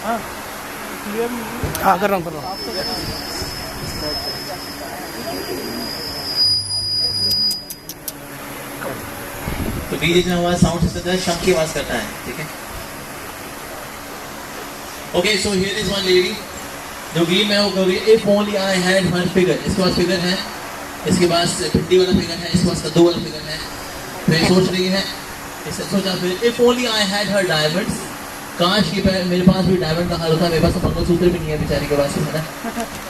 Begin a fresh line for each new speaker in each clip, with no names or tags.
हाँ कर रहा हूँ
तो डीजे जो आवाज साउंड सिस्टम है शंख की आवाज करता है, ठीक है। Okay, so here is one lady जो गेम है वो कर रही है if only I had her figure. इसके पास फिगर है, इसके पास भिंडी वाला फिगर है, इसके पास कद्दू वाला फिगर है। तो ये सोच रही है, इससे सोचा फिर if only I had her diamonds, काश की मेरे पास भी डायमंड का हाल होता। मेरे पास तो मंगलसूत्र भी नहीं है बेचारी के पास, है ना।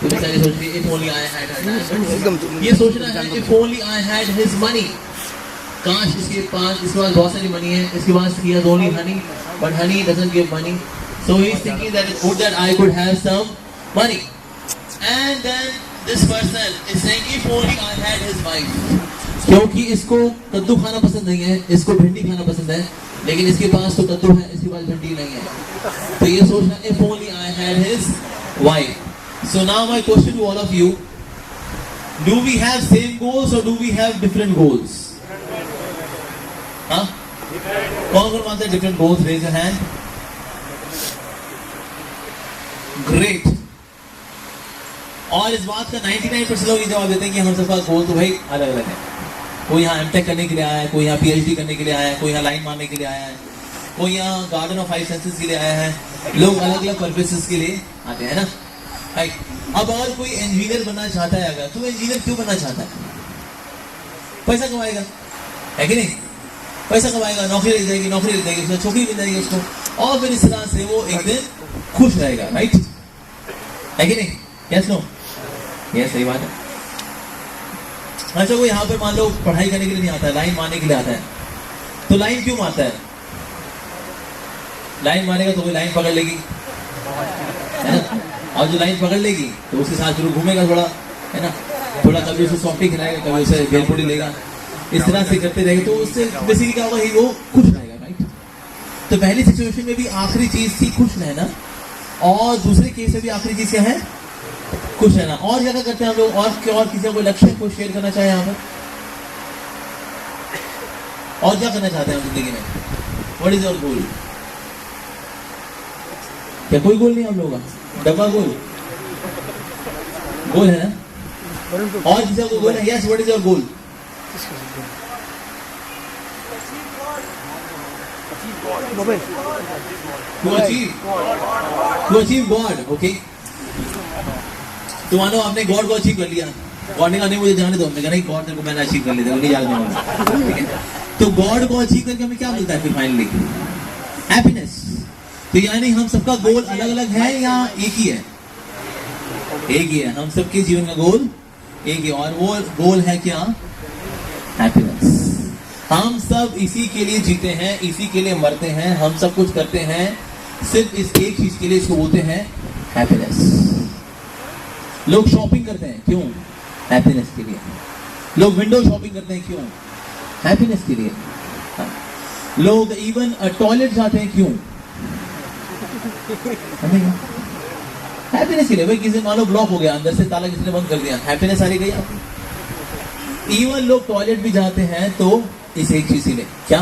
तो बेचारी सोच रही है if only I had her diamonds. ये सोचना है if only I had his money, काश इसके पास बहुत सारी मनी है। इसके पास he has only honey, but honey doesn't give money. So he is thinking that it's good that I could have some money. And then this person is saying if only I had his wife. क्योंकि इसको कद्दू खाना पसंद नहीं है, इसको भिंडी खाना पसंद है, लेकिन इसके पास तो कद्दू है, इसके पास भिंडी नहीं है। तो ये सोचना if only I had his wife. So now my question to all of you, do we have same goals or do we have different goals? हाँ? कौन मानते हैं different goals? Raise your hand. Great. और इस बात का 99% लोग ये जवाब देते हैं कि हम सबका गोल तो भाई अलग अलग है। कोई यहाँ एमटेक करने के लिए आया है, कोई यहाँ पीएचडी करने के लिए आया है, कोई यहाँ लाइन मारने के लिए आया है, कोई यहाँ गार्डन ऑफ फाइव सेंसेस के लिए आया है। लोग अलग अलग पर्पसेस के लिए आते हैं ना। अब अगर कोई इंजीनियर बनना चाहता है, अगर तो इंजीनियर क्यों बनना चाहता है? पैसा कमाएगा, है कि नहीं? पैसा कमाएगा, नौकरी लग जाएगी, उसमें छोकरी मिल जाएगी उसको, और फिर इस तरह से वो एक दिन खुश रहेगा, राइट? है कि नहीं? Yes no? यस, सही बात है। अच्छा, कोई यहाँ पर मान लो पढ़ाई करने के लिए नहीं आता है, लाइन मारने के लिए आता है। तो लाइन क्यों मारता है? लाइन मारेगा तो कोई लाइन पकड़ लेगी, है ना? और जो लाइन पकड़ लेगी तो उसके साथ जरूर घूमेगा थोड़ा, है ना? थोड़ा कभी उसे सॉफ्टी खिलाएगा, कभी उसे भेलपुरी लेगा, इस तरह से करते रहेंगे तो उससे बेसिकली क्या होगा, वो खुश रहेगा, राइट? तो पहली सिचुएशन में भी आखिरी चीज थी खुश रहना, और दूसरे केस में भी आखिरी चीज क्या है? खुश रहना। और क्या करते हैं हम लोग? और किसी का कोई लक्ष्य को शेयर करना चाहे यहाँ पर? और क्या करना चाहते हैं हम जिंदगी में? What is your goal? क्या कोई गोल नहीं हम लोगों का? डब्बा गोल है ना? और किसी का कोई गोल है? Yes, what is your goal? To achieve God, okay? तो मानो आपने गॉड को अचीव कर लिया, गॉड ने कहा नहीं मुझे जाने दो, हमने कहा नहीं गॉड को मैंने अचीव कर लिया, नहीं जाने दूंगा, ठीक है? तो गॉड को अचीव करके हमें क्या मिलता है फिर फाइनली? हैप्पीनेस। तो यानी हम सबका गोल अलग अलग है या एक ही है? एक ही है। हम सबके जीवन का गोल एक ही, और वो गोल है क्या? हैप्पीनेस। हम सब इसी के लिए जीते हैं, इसी के लिए मरते हैं, हम सब कुछ करते हैं सिर्फ इस एक चीज के लिए, इसको बोलते हैं हैप्पीनेस। लोग शॉपिंग करते हैं क्यों? हैप्पीनेस के लिए। लोग विंडो शॉपिंग करते हैं क्यों? हैप्पीनेस के लिए। लोग इवन टॉयलेट जाते हैं क्यों? हैप्पीनेस के लिए। भाई किसी मान लो ब्लॉक हो गया, अंदर से ताला किसी ने बंद कर दिया, हैप्पीनेस आ गई आपकी। इवन लोग टॉयलेट भी जाते हैं तो इस एक चीज के लिए, क्या?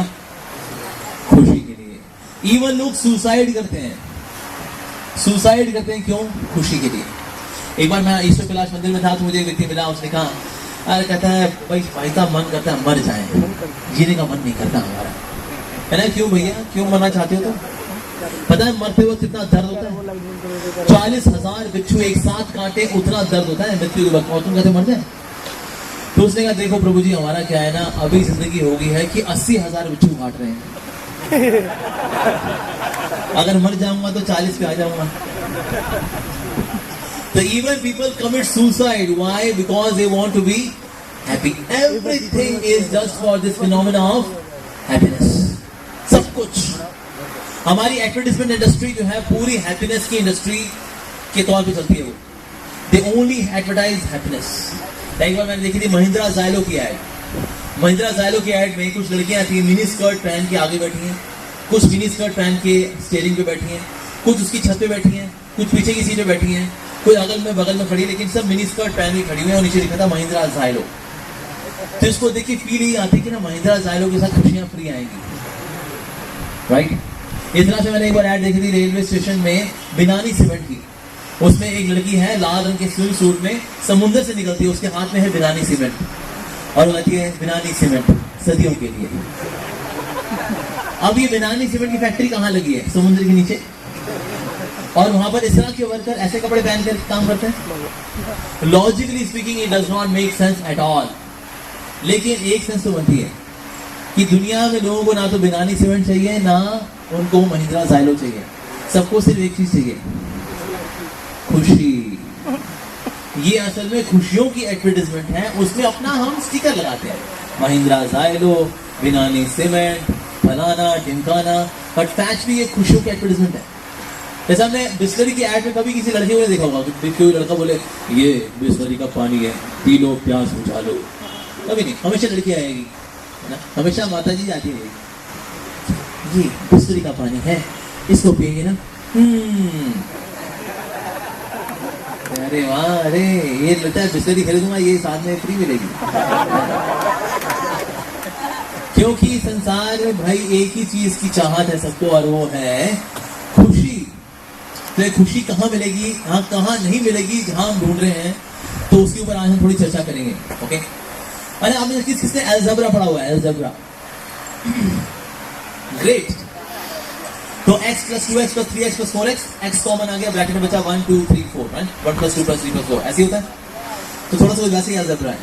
खुशी के लिए। इवन लोग सुसाइड करते हैं, सुसाइड करते हैं क्यों? खुशी के लिए। एक बार मैं ईश्वर कैलाश मंदिर में था तो मुझे एक व्यक्ति मिला, उसने कहा, अरे कहता है भाई साहब मन करता है मर जाए, जीने का मन नहीं करता हमारा, है ना? क्यों भैया, क्यों मरना चाहते हो? तो पता है मरते वक्त कितना दर्द होता है? 40,000 बिच्छू एक साथ काटे, उतना दर्द होता है मृत्यु के वक्त, और तुम कहते मर जाए? तो उसने कहा देखो प्रभु जी, हमारा क्या है ना, अभी जिंदगी हो गई है कि 80,000 बिच्छू काट रहे हैं, अगर मर जाऊंगा तो 40 पे आ जाऊंगा। So even people commit suicide. Why? Because they want to be happy. Everything is just for this phenomena of happiness. सब कुछ हमारी एडवर्टाइजमेंट इंडस्ट्री जो है पूरी हैप्पीनेस की इंडस्ट्री के तौर पे चलती है। वो दे ओनली एडवर्टाइज हैप्पीनेस। एक बार मैंने देखी थी महिंद्रा ज़ाइलो की एड। महिंद्रा ज़ाइलो की एड में कुछ लड़कियां थी, मिनी स्कर्ट पहन के आगे बैठी हैं, कुछ मिनी स्कर्ट पहन के स्टीयरिंग पे बैठी हैं, कुछ उसकी छत पे बैठी हैं, कुछ पीछे की सीट पे बैठी हैं, कोई अगल में बगल में खड़ी, लेकिन सब मिनी स्कर्ट पहन के खड़ी हुई है, और नीचे लिखा था महिंद्रा ज़ाइलो। तो इसको देख के फील ही आती कि ना महिंद्रा ज़ाइलो के साथ खुशियां फ्री आएंगी, राइट? इस तरह से मैंने एक बार ऐड देखी थी रेलवे स्टेशन में बिनानी सीमेंट की। उसमें एक लड़की है लाल रंग के स्विम सूट में, समुद्र से निकलती है, उसके हाथ में है बिनानी सीमेंट और वो कहती है बिनानी सीमेंट सदियों के लिए। अब ये बिनानी सीमेंट की फैक्ट्री कहाँ लगी है? समुद्र के नीचे। और वहां पर इस तरह के वर्कर ऐसे कपड़े पहन कर काम करते हैं। Logically speaking it does not make sense at all, लेकिन एक सेंस तो बनती है कि दुनिया में लोगों को ना तो बिनानी सीमेंट चाहिए ना उनको महिंद्रा जाइलो चाहिए, सबको सिर्फ एक चीज चाहिए, खुशी। ये असल में खुशियों की एडवर्टाइजमेंट है, उसमें अपना हम स्टिकर लगाते हैं, महिंद्रा जाइलो, बिनानी सीमेंट, फलाना ढिमकाना, बट फैक्चुअली ये खुशियों की एडवर्टाइजमेंट है। जैसे हमने बिस्लरी की एड में कभी किसी लड़के को देखा होगा कि कोई लड़का बोले ये बिस्लरी का पानी है, पी लो प्यास बुझा लो, कभी नहीं। हमेशा लड़की आएगी ना, हमेशा माता जी जाती है, ये बिस्लरी का पानी है, इसको पिएंगे ना। अरे वाह, अरे ये लगता है बिस्लरी खरीदूंगा, ये साथ में फ्री मिलेगी। क्योंकि संसार में भाई एक ही चीज की चाहत है सबको, और वो है खुशी। तो ये खुशी कहाँ मिलेगी, कहाँ नहीं मिलेगी, जहां हम ढूंढ रहे हैं, तो उसके ऊपर आज हम थोड़ी चर्चा करेंगे। ओके, अरे आपने किसने अलजेब्रा पढ़ा हुआ है? Algebra, great. तो x + 2x + 3x + 4x, x common आ गया, ब्रैकेट में बचा 1 2 3 4, राइट? 1 + 2 + 3 + 4, ऐसे होता है। तो थोड़ा सा वैसे ही अलजेब्रा है।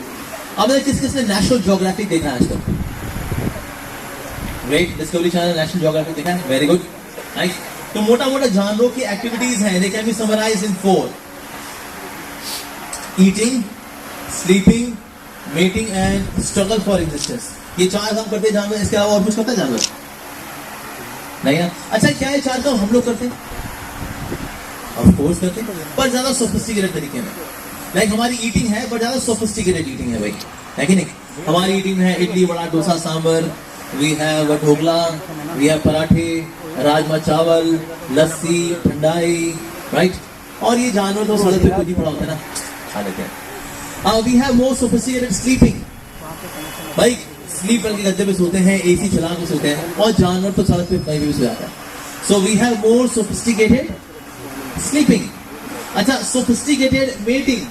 अब किसने नेशनल ज्योग्राफी देखा है आज तक? Great, discovery channel national geography देखा है, वेरी गुड, नाइस। तो मोटा मोटा जानवरों की एक्टिविटीज हैं, they can be summarised in 4: eating, sleeping, mating and struggle for existence. ये 4 काम करते हैं जानवर, इसके अलावा और कुछ करता है जानवर? नहीं ना। अच्छा, क्या ये 4 काम हम लोग करते हैं? ऑफ कोर्स करते हैं, पर ज्यादा सोफिस्टिकेटेड तरीके में। लाइक हमारी ईटिंग है, पर ज्यादा सोफिस्टिकेटेड ईटिंग है भाई, है कि नहीं? हमारी ईटिंग है idli vada dosa sambar, we have dhokla, we have पराठे, राजमा चावल, लस्सी, ठंडाई, राइट? और ये जानवर तो सड़क पे कुछ ही पड़ा होता है ना, खा लेते हैं। We have more sophisticated sleeping, भाई स्लीप करके गद्दे पे सोते हैं, एसी चला के सोते हैं, और जानवर तो सड़क पे कहीं भी सो जाता है। So we have more sophisticated sleeping. अच्छा, सोफिस्टिकेटेड मेटिंग,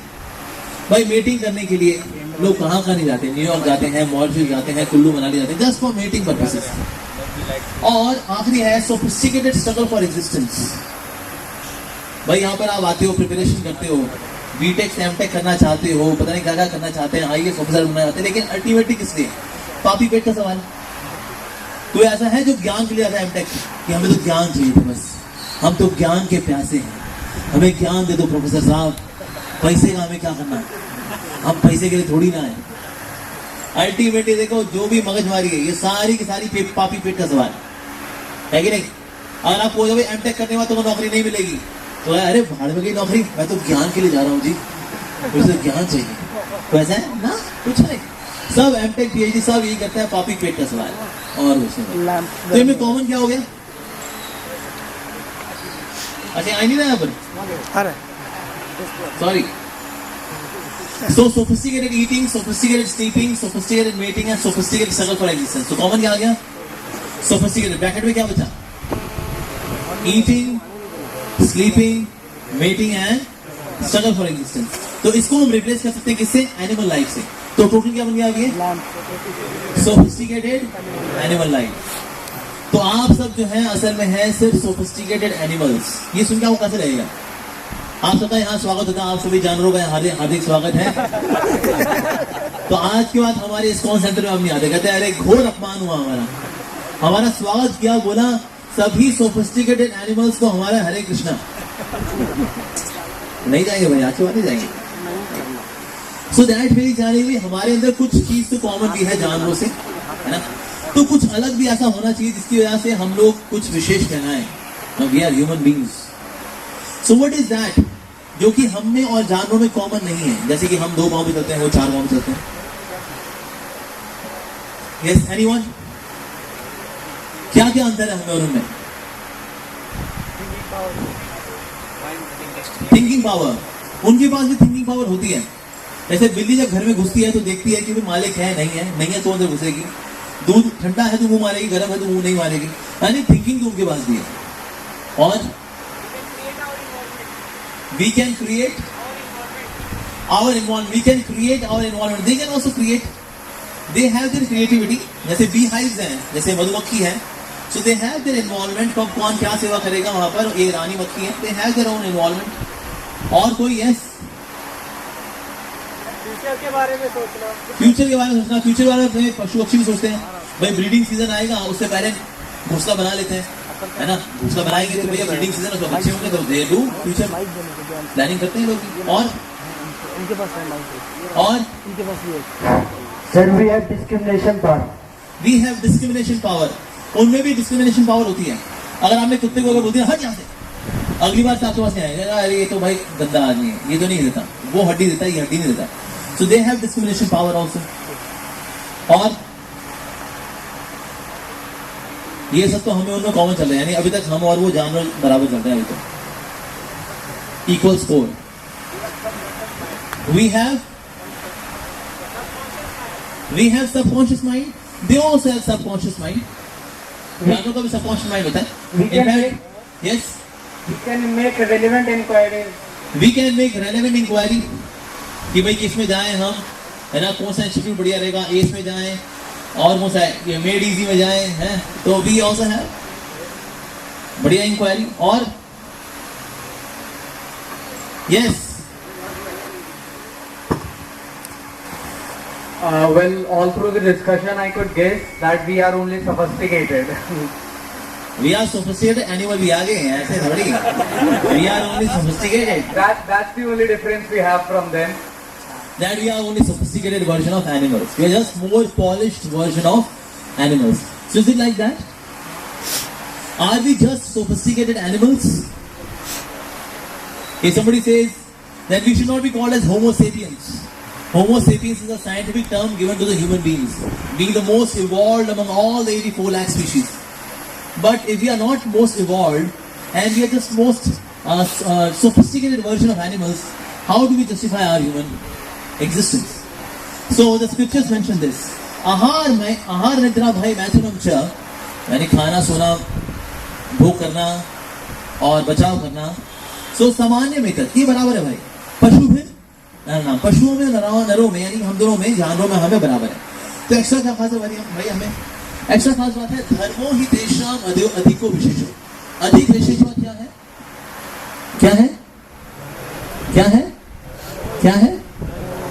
भाई मेटिंग करने के लिए लोग कहाँ नहीं जाते, न्यूयॉर्क जाते हैं, मॉरिशस जाते हैं, कुल्लू मनाली जाते हैं, जस्ट फॉर मेटिंग पर्पसेस। और आखिरी है सोफिस्टिकेटेड स्ट्रगल फॉर एग्जिस्टेंस। भाई यहाँ पर आप आते हो, प्रिपरेशन करते हो, बीटेक एमटेक करना चाहते हो, पता नहीं क्या क्या करना चाहते हैं, आईएएस ऑफिसर बनना चाहते हैं, लेकिन अल्टीमेटली किस लिए? पापी पेट का सवाल। कोई ऐसा है जो ज्ञान के लिए आता है एमटेक कि हमें तो ज्ञान चाहिए था, बस हम तो ज्ञान के प्यासे हैं, हमें ज्ञान दे दो प्रोफेसर साहब, पैसे का हमें क्या करना है, हम पैसे के लिए थोड़ी ना है। अल्टीमेटली देखो, जो भी मगजमारी है ये सारी की सारी पापी पेट का सवाल है कि नहीं? अगर आप बोलोगे एमटेक करने में तो नौकरी नहीं मिलेगी, तो अरे भाड़ में गई नौकरी, मैं तो ज्ञान के लिए जा रहा हूँ जी, मुझे ज्ञान चाहिए। तो ऐसा है ना, कुछ नहीं, सब एमटेक पीएचडी सब यही करते हैं, पापी पेट का सवाल और कुछ नहीं। तो इनमें कॉमन क्या हो गया? अच्छा, आई नहीं ना यहाँ पर, sorry. So sophisticated eating, sophisticated sleeping, sophisticated mating and sophisticated struggle for existence. तो कॉमन क्या आ गया? Sophisticated, ब्रैकेट में क्या बचा? Eating, sleeping, mating and struggle for existence. तो इसको हम रिप्लेस कर सकते हैं किससे? एनिमल लाइफ से। तो टोटल क्या बन गया आगे? Sophisticated animal life. तो आप सब जो है असल में है सिर्फ sophisticated animals। ये सुन के आपको कैसे रहेगा? आप सबका यहाँ स्वागत होता है, आप सभी जानवरों का हार्दिक स्वागत है। तो आज के बाद हमारे इस कॉन सेंटर में आप नहीं आते, कहते हैं अरे घोर अपमान हुआ हमारा स्वागत किया, बोला सभी सोफिस्टिकेटेड एनिमल्स को हमारा हरे कृष्णा। नहीं जाएंगे भाई, आज के बाद नहीं जाएंगे। सो दैट मेरी जानी हुई हमारे अंदर कुछ चीज तो कॉमन भी है जानवरों से, है ना? तो कुछ अलग भी ऐसा होना चाहिए जिसकी वजह से हम लोग कुछ विशेष कहलाएं। We are human beings. So what is that जो कि हम में और जानवरों में कॉमन नहीं है? जैसे कि हम 2 पांव भी चलते हैं, वो 4 पांव भी चलते हैं। Yes, anyone? क्या क्या अंतर है हमें और उनमें? Thinking power. उनके पास भी थिंकिंग पावर होती है। जैसे बिल्ली जब घर में घुसती है तो देखती है कि भी मालिक है नहीं है, नहीं है तो अंदर घुसेगी। दूध ठंडा है तो मुंह मारेगी, गर्म है तो मुंह नहीं मारेगी, यानी थिंकिंग तो उनके पास भी है. और we can create our environment, we can create our environment, they can also create, they have their creativity. जैसे beehives हैं, जैसे मधुमक्खी है, so they have their environment. कब कौन क्या सेवा करेगा वहां पर, ये रानी मक्खी है, they have their own environment. और कोई yes,
फ्यूचर के बारे में सोचना,
फ्यूचर के बारे में सोचना, फ्यूचर के बारे में पशु पक्षी भी सोचते हैं. भाई ब्रीडिंग सीजन आएगा, उससे पहले घोंसला बना लेते हैं, है ना. घोंसला बनाएंगे तो भैया ब्रीडिंग सीजन उसमें बच्चे होंगे तो दे डू फ्यूचर प्लानिंग करते हैं लोग. और
उनके पास भी है.
Sir we have discrimination power.
We have discrimination power. उनमें भी डिस्क्रिमिनेशन पावर होती है. अगर आपने कुत्ते को बोल दिया हट यहाँ से, अगली बार से आपके पास नहीं आएगा, अरे ये तो भाई गंदा आदमी है, ये तो नहीं देता, वो हड्डी देता है, ये हड्डी नहीं देता. So they have discrimination power also. और ये सब तो हमें उनमें कॉमन चल रहा है, यानी अभी तक हम और वो जानवर बराबर चल रहे हैं अभी तो. Equal score. We have subconscious mind. They also have subconscious mind. जानवरों का भी subconscious mind होता है. Yes.
We can make relevant inquiries.
We can make relevant inquiry. कि भाई किस में जाएं हम, है ना, कौन सा इंस्टीट्यूट बढ़िया रहेगा, एस में जाएं, और कौन सा ये मेड इजी में जाएं, हैं, तो we also have बढ़िया इंक्वायरी. और yes.
Well, all through the discussion, I could guess that we are only sophisticated.
We are sophisticated animal. We आ गए हैं ऐसे थोड़ी. We are only sophisticated.
That's the only difference we have from them.
That we are only sophisticated version of animals. We are just more polished version of animals. So is it like that? Are we just sophisticated animals? If somebody says that we should not be called as Homo sapiens. Homo sapiens is a scientific term given to the human beings, being the most evolved among all the 84 lakh species. But if we are not most evolved and we are just most sophisticated version of animals, how do we justify our human existence? So the scriptures mention this. Ahar nidra bhai maithunam cha, यानी खाना सोना भोग करना और बचाव करना. So सामान्य में तक ये बराबर है भाई. पशु भी ना, पशुओं में नरों में, यानी हम दोनों में, जानवरों में हमें बराबर है. तो एक्स्ट्रा क्या खास है भाई हमें? एक्स्ट्रा खास बात है धर्मो ही तेषाम अधिको विशेषो. अधिक विशेषो क्या है? क्या है? क्या है? क्या है?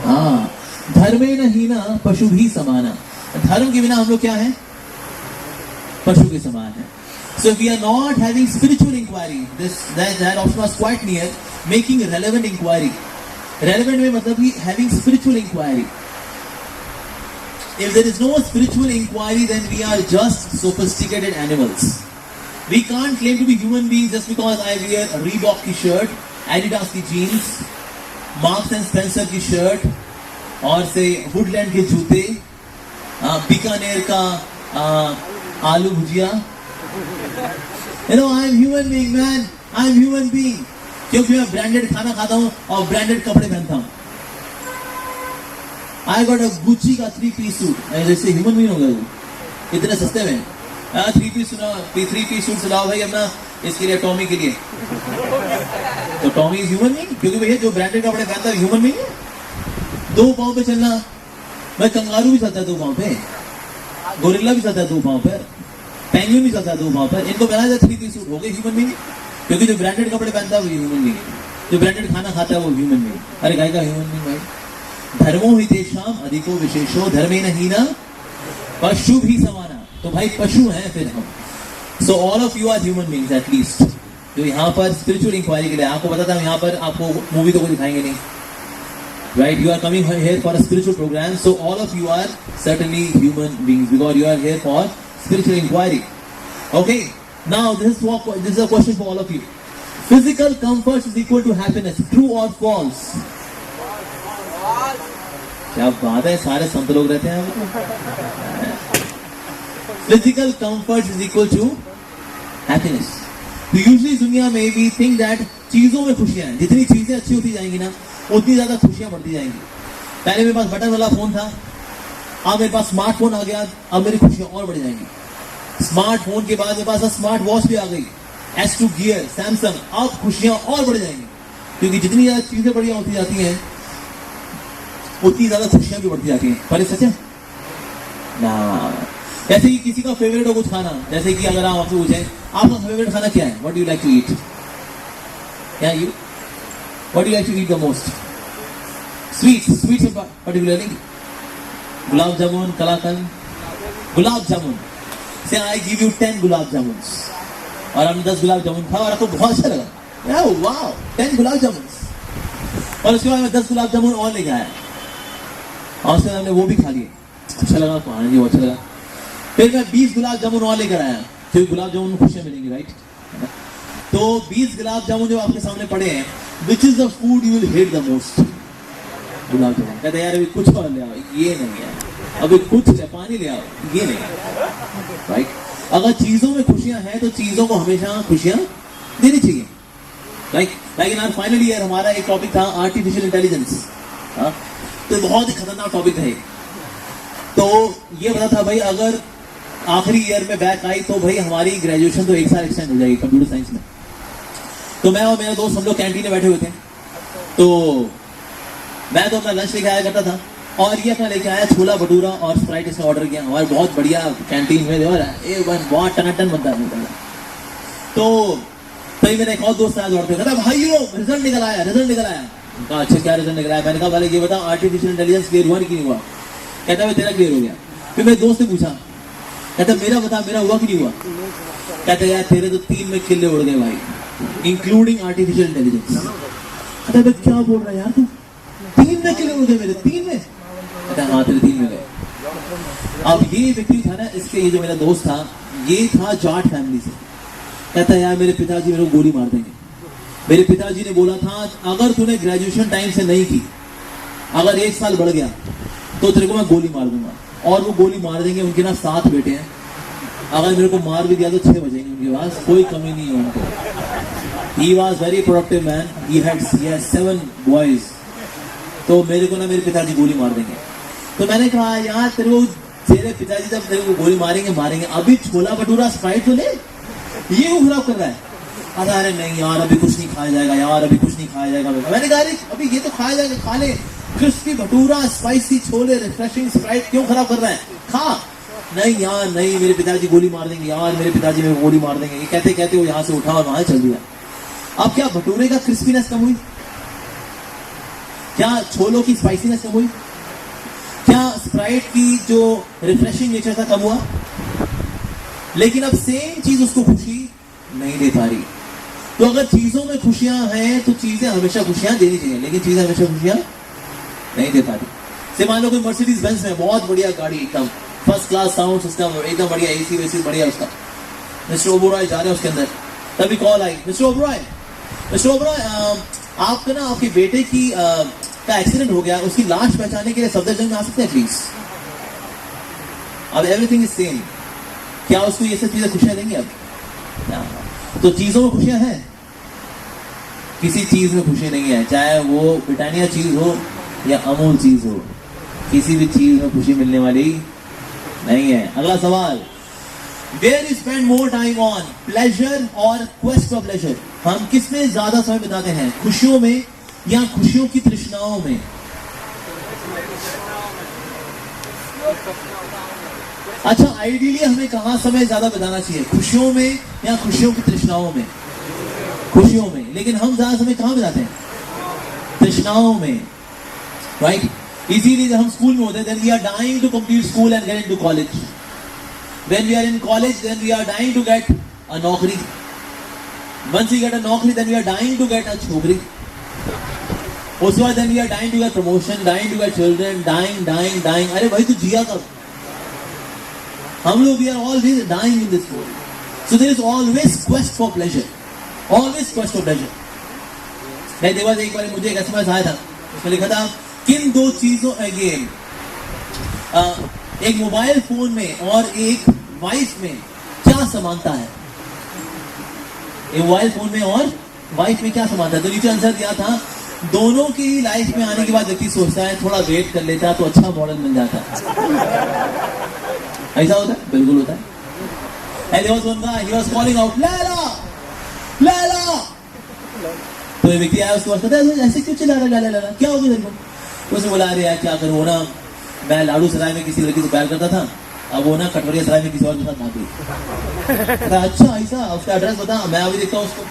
हाँ, धर्मेण हीना पशु भी समाना. धर्म के बिना हम लोग क्या है? पशु के समान है. So if we are not having spiritual inquiry, that option was quite near, making relevant inquiry. Relevant में मतलब कि having spiritual inquiry. If there is no spiritual inquiry, then we are just sophisticated animals. We can't claim to be human beings just because I wear a Reebok की shirt, Adidas की jeans, Marks and Spencer की shirt, और से Woodland के जूते, बीकानेर का आलू भुजिया. You know, I am human being, man. I am human being. क्योंकि मैं ब्रांडेड खाना खाता हूँ और ब्रांडेड कपड़े पहनता हूँ. I got a Gucci का 3-piece सूट. जैसे ह्यूमन बीइंग हो गया वो, इतने सस्ते में 3-piece सूट सिलाओ भाई अपना, इसके लिए टॉमी के लिए. तो टॉमी इज ह्यूमन बीइंग, क्योंकि भैया जो ब्रांडेड कपड़े पहनता है ह्यूमन बीइंग है. 2 पाँव पे चलना, भाई कंगारू भी चलता है 2 पाँव पे, गोरिल्ला भी चलता है 2 पाँव पर, पेंगुइन भी चलता है 2 पाँव पर. इनको पहना जाए 3-piece सूट, हो गए ह्यूमन बीइंग. क्योंकि जो ब्रांडेड कपड़े पहनता है वो ह्यूमन बीइंग, जो ब्रांडेड खाना खाता है वो ह्यूमन बीइंग. अरे गाय का ह्यूमन बीइंग भाई. धर्मो ही तेषाम अधिको विशेषो धर्मेण हीना पशु भी समाना. तो भाई पशु हैं फिर हम. So all of you are human beings at least. तो यहाँ पर स्पिरिचुअल इंक्वायरी के लिए आपको पता था, यहाँ पर आपको मूवी तो कोई दिखाएंगे नहीं, right? You are coming here for a spiritual program, so all of you are certainly human beings because you are here for spiritual inquiry. Okay. Now this is a question for all of you. Physical comfort is equal to happiness. True or false? क्या बात है, सारे संत लोग रहते हैं. Physical comfort is equal to happiness. तो usually दुनिया में we think that चीजों में खुशियां हैं. जितनी चीजें अच्छी होती जाएंगी ना, उतनी ज्यादा खुशियां बढ़ती जाएंगी. पहले मेरे पास बटन वाला फोन था, अब मेरे पास स्मार्टफोन आ गया, अब मेरी खुशियां और बढ़ जाएंगी। स्मार्टफोन के बाद मेरे पास स्मार्ट वॉच भी आ गई, S2 गियर, सैमसंग, अब खुशियां और बढ़ जाएंगी। क्योंकि जितनी ज्यादा चीजें बढ़िया होती जाती हैं उतनी ज्यादा खुशियां भी बढ़ती जाती हैं। पर ये सच है ना? जैसे कि किसी का फेवरेट हो कुछ खाना, जैसे कि अगर आप आपसे पूछें आपका फेवरेट खाना क्या है, what do you like to eat, क्या you what do you like to eat the most? Sweets particularly gulab jamun, kalakand, gulab jamun से I give you 10 gulab jamun, और हमने 10 गुलाब जामुन खाया और आपको बहुत अच्छा लगा, वाह 10 गुलाब जामुन, और उसके बाद मैं 10 गुलाब जामुन और लेके आया और उसके बाद हमने वो भी खा लिए, अच्छा लगा, तो हाँ जी अच्छा लगा। फिर मैं 20 गुलाब जामुन और लेकर आया, क्योंकि गुलाब जामुन में खुशियां मिलेंगी, राइट? तो 20 गुलाब जामुन जो आपके सामने पड़े हैं, which is the food you will hate the most? Gulab jamun. कहते यार अभी कुछ और ले आओ, ये नहीं है, अभी कुछ पानी ले आओ, ये नहीं है, राइट? अगर चीजों में खुशियां हैं तो चीजों को हमेशा खुशियां देनी चाहिए, राइट? लेकिन आज फाइनल ईयर हमारा एक टॉपिक था आर्टिफिशियल इंटेलिजेंस, तो बहुत ही खतरनाक टॉपिक है। तो ये पता था भाई अगर आखिरी ईयर में बैक आई तो भाई हमारी ग्रेजुएशन तो एक साल एक्सटेंड हो जाएगी कंप्यूटर साइंस में। तो मैं और मेरे दोस्त हम लोग कैंटीन में बैठे हुए थे, तो मैं तो अपना लंच लेके आया करता था और ये अपना लेके आया छोला भटूरा और स्प्राइट इसने ऑर्डर किया, और बहुत बढ़िया कैंटीन में बहुत टनाटन बनता है। तो तभी मेरा एक और दोस्त आया दौड़ते, कहता भाइयों रिजल्ट निकल आया, रिजल्ट निकल आया। कहा अच्छा क्या रिजल्ट निकल आया? मैंने कहा ये बता आर्टिफिशियल इंटेलिजेंस क्लियर हुआ कि नहीं हुआ? कहता है तेरा क्लियर हो गया। फिर मेरे दोस्त ने पूछा, कहता मेरा बता मेरा हुआ कि नहीं हुआ? कहता यार तेरे तो 3 में किले उड़ गए भाई, इंक्लूडिंग आर्टिफिशियल इंटेलिजेंस। कहता मैं क्या बोल रहा है यार तू, 3 में किले उड़ गए मेरे, 3 में? कहता हाँ तेरे 3 में गए। अब ये व्यक्ति था ना, इसके ये जो मेरा दोस्त था ये था जाट फैमिली से। कहता यार मेरे पिताजी मेरे को गोली मार देंगे, मेरे पिताजी ने बोला था अगर तूने ग्रेजुएशन टाइम से नहीं की, अगर 1 साल बढ़ गया तो तेरे को मैं गोली मार दूंगा, और वो गोली मार देंगे। उनके ना 7 बेटे हैं, अगर मेरे को मार भी दिया तो 6 बजेंगे उनके पास, कोई कमी नहीं है उनको। He was very productive man, he had 7 boys। तो मेरे को ना मेरे पिताजी गोली मार देंगे। तो मैंने कहा यार तेरे पिताजी जब तेरे को गोली मारेंगे, अभी छोला भटूरा स्प्राइट तो ले, ये क्यों खराब कर रहा है? अरे नहीं यार अभी कुछ नहीं खाया जाएगा, यार अभी कुछ नहीं खाया जाएगा। मैंने कहा अभी ये तो खाया जाएगा, खा ले, crispy bhatura, spicy chole, refreshing Sprite क्यों खराब कर रहा है, खा। नहीं यार नहीं, मेरे पिताजी गोली मार देंगे, यार मेरे पिताजी मेरे गोली मार देंगे। ये कहते कहते वो यहाँ से उठा और वहां चल दिया। अब क्या भटूरे का क्रिस्पीनेस कम हुई? क्या छोलों की स्पाइसीनेस कम हुई? क्या स्प्राइट की जो रिफ्रेशिंग नेचर था कम हुआ? लेकिन अब सेम चीज उसको खुशी नहीं दे पा रही। तो अगर चीजों में खुशियां हैं तो चीजें हमेशा खुशियां देनी चाहिए, लेकिन चीजें हमेशा खुशियां नहीं दे पाती। से मान लो कोई मर्सिडीज बेंज में बहुत बढ़िया गाड़ी, एकदम फर्स्ट क्लास साउंड सिस्टम, एकदम बढ़िया एसी वेसी बढ़िया उसका, मिस्टर ओबरॉय जा रहे हैं उसके अंदर, तभी कॉल आई, मिस्टर ओबरॉय आपका ना आपके बेटे की का एक्सीडेंट हो गया, उसकी लाश पहचानने के लिए सफदरजंग में आ सकते हैं प्लीज? अब एवरीथिंग इज सेम, क्या उसको ये सब चीजें खुशियां देंगे? अब तो चीजों में खुशियां हैं, किसी चीज में खुशी नहीं है, चाहे वो ब्रिटानिया चीज हो या अमूल चीज हो, किसी भी चीज में खुशी मिलने वाली नहीं है। अगला सवाल, where you spend more time on, pleasure और क्वेस्ट फॉर प्लेजर? हम किस में ज्यादा समय बिताते हैं, खुशियों में या खुशियों की तृष्णाओं में? अच्छा आइडियली हमें कहाँ समय ज्यादा बिताना चाहिए, खुशियों में या खुशियों की तृष्णाओं में? खुशियों में। लेकिन हम ज्यादा समय कहाँ बिताते हैं? तृष्णाओं में, राइट? इसीलिए जब हम स्कूल में होते हैं then we are dying to complete school and get into college. When we are in college then we are dying to get a नौकरी. Once we get a नौकरी then we are dying to get a छोकरी. उसके बाद then we are dying to get promotion, dying to get children, dying. अरे भाई तू जिया कब? हम लोग we are always dying in this world. So there is always quest for pleasure. Always quest for pleasure. मैं देखा एक बार मुझे एक SMS आया था, उसमें लिखा था किन 2 चीजों अगेन, एक मोबाइल फोन में और एक वाइफ में क्या समानता है? एक मोबाइल फोन में और वाइफ में क्या समानता है? तो नीचे आंसर दिया था दोनों की लाइफ में आने के बाद व्यक्ति सोचता है थोड़ा वेट कर लेता तो अच्छा मॉडल मिल जाता। ऐसा होता है, बिल्कुल होता है। And there was one guy, he was calling out, Laila, Laila. तो ये व्यक्ति आया, उसके पास कहता है ऐसे क्यों चिल्ला रहा है लैला लैला, क्या हो गया तेरे को? उसने बोला अरे यार क्या करूँ ना, मैं लाड़ू सराय में किसी लड़की से प्यार करता था, अब वो ना कटोरिया सराय में किसी और के साथ भाग गई। अच्छा ऐसा, उसका एड्रेस बता, मैं अभी देखता हूँ उसको।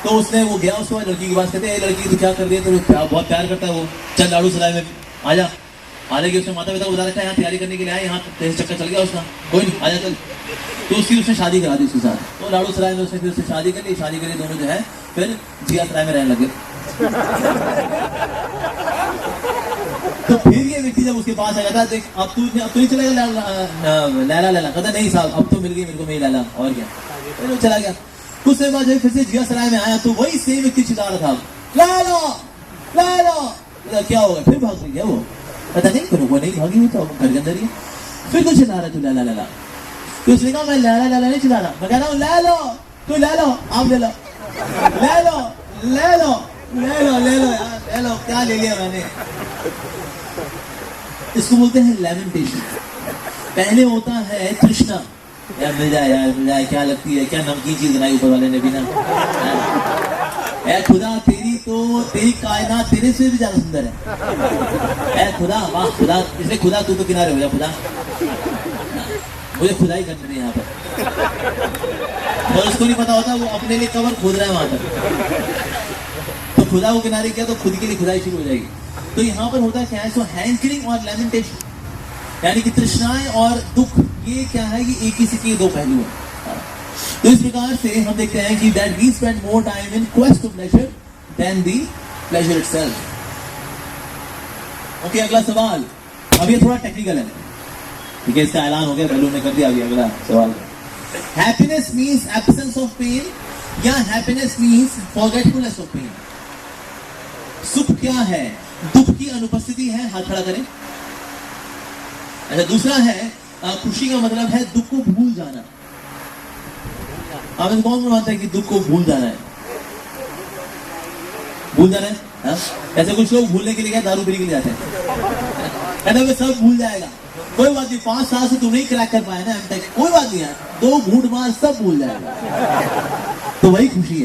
तो उसने वो गया उसको लड़की के पास, कहते हैं लड़की तू क्या कर रही है, तो बहुत प्यार करता है वो, चल लाड़ू सराय में आ जा। हालांकि उसने माता पिता को बता रखा है यहाँ तैयारी करने के लिए आए, यहाँ चक्कर चल गया उसका, कोई नहीं आ जा चल। तो उसने शादी करा दी उसके साथ। तो लाड़ू सराय में उसने फिर उससे शादी कर ली, शादी करी, दोनों जो है फिर जिया सराय में रहने लगे। तो फिर ये व्यक्ति जब उसके पास आया था, देख अब तू नहीं चलेगा लैला लैला, कहता नहीं साहब अब तो मिल गई मेरे को मेरी लैला, और क्या। फिर वो चला गया। कुछ समय बाद जब फिर से जिया सराय में आया तो वही सेम व्यक्ति चिल्ला रहा था लैला लैला, क्या होगा, फिर भाग गया वो, पता नहीं फिर वो नहीं भागी, वो तो घर के अंदर ही। फिर तो चिल्ला रहा तू लैला लैला। तो उसने कहा मैं लैला लैला नहीं चिल्ला रहा, मैं कह रहा हूँ ले लो, तू ले लो, आप ले लो, ले लो ले लो ले लो ले लो यार ले लो, क्या ले लिया मैंने। इसको बोलते हैं लैमेंटेशन। पहले होता है तृष्णा, यार मिल जाए यार मिल जाए, क्या लगती है, क्या नमकीन चीज बनाई ऊपर वाले ने भी ना। ऐ खुदा तेरी कायनात तेरे से भी ज्यादा सुंदर है। ऐ खुदा, वाह खुदा, इसलिए खुदा तू तो किनारे हो जा खुदा, मुझे खुदा ही करने नहीं यहाँ पर। और उसको नहीं पता होता वो अपने लिए कवर खोद रहा है वहां तक। तो खुदा को किनारे किया तो खुद के लिए खुदाई शुरू हो जाएगी। तो यहाँ पर होता क्या है, सो हैंकरिंग और लैमेंटेशन, यानी कि तृष्णाएं और दुख, ये क्या है, ये एक ही सिक्के के दो पहलू हैं। तो इस प्रकार से हम देखते हैं कि that we spend more time in quest of pleasure than the pleasure itself. Okay, अगला सवाल, अब ये थोड़ा टेक्निकल है, ठीक है, इसका ऐलान हो गया, बैलून ने कर दिया। अभी अगला सवाल, happiness means absence of pain या happiness means forgetfulness of pain? सुख क्या है? दुख की अनुपस्थिति है, हाथ खड़ा करें। अच्छा, दूसरा है खुशी का मतलब है दुख को भूल जाना। आप कौन मानता है कि दुख को भूल जाना है? भूल जाना है, हाँ? ऐसे कुछ लोग भूलने के लिए क्या दारू पीने के लिए जाते हैं, कहते हैं सब भूल जाएगा, कोई बात नहीं, 5 साल से तू नहीं क्रैक कर पाया ना एमटेक, कोई बात नहीं यार, 2 घूंट मार सब भूल जाएगा। तो वही खुशी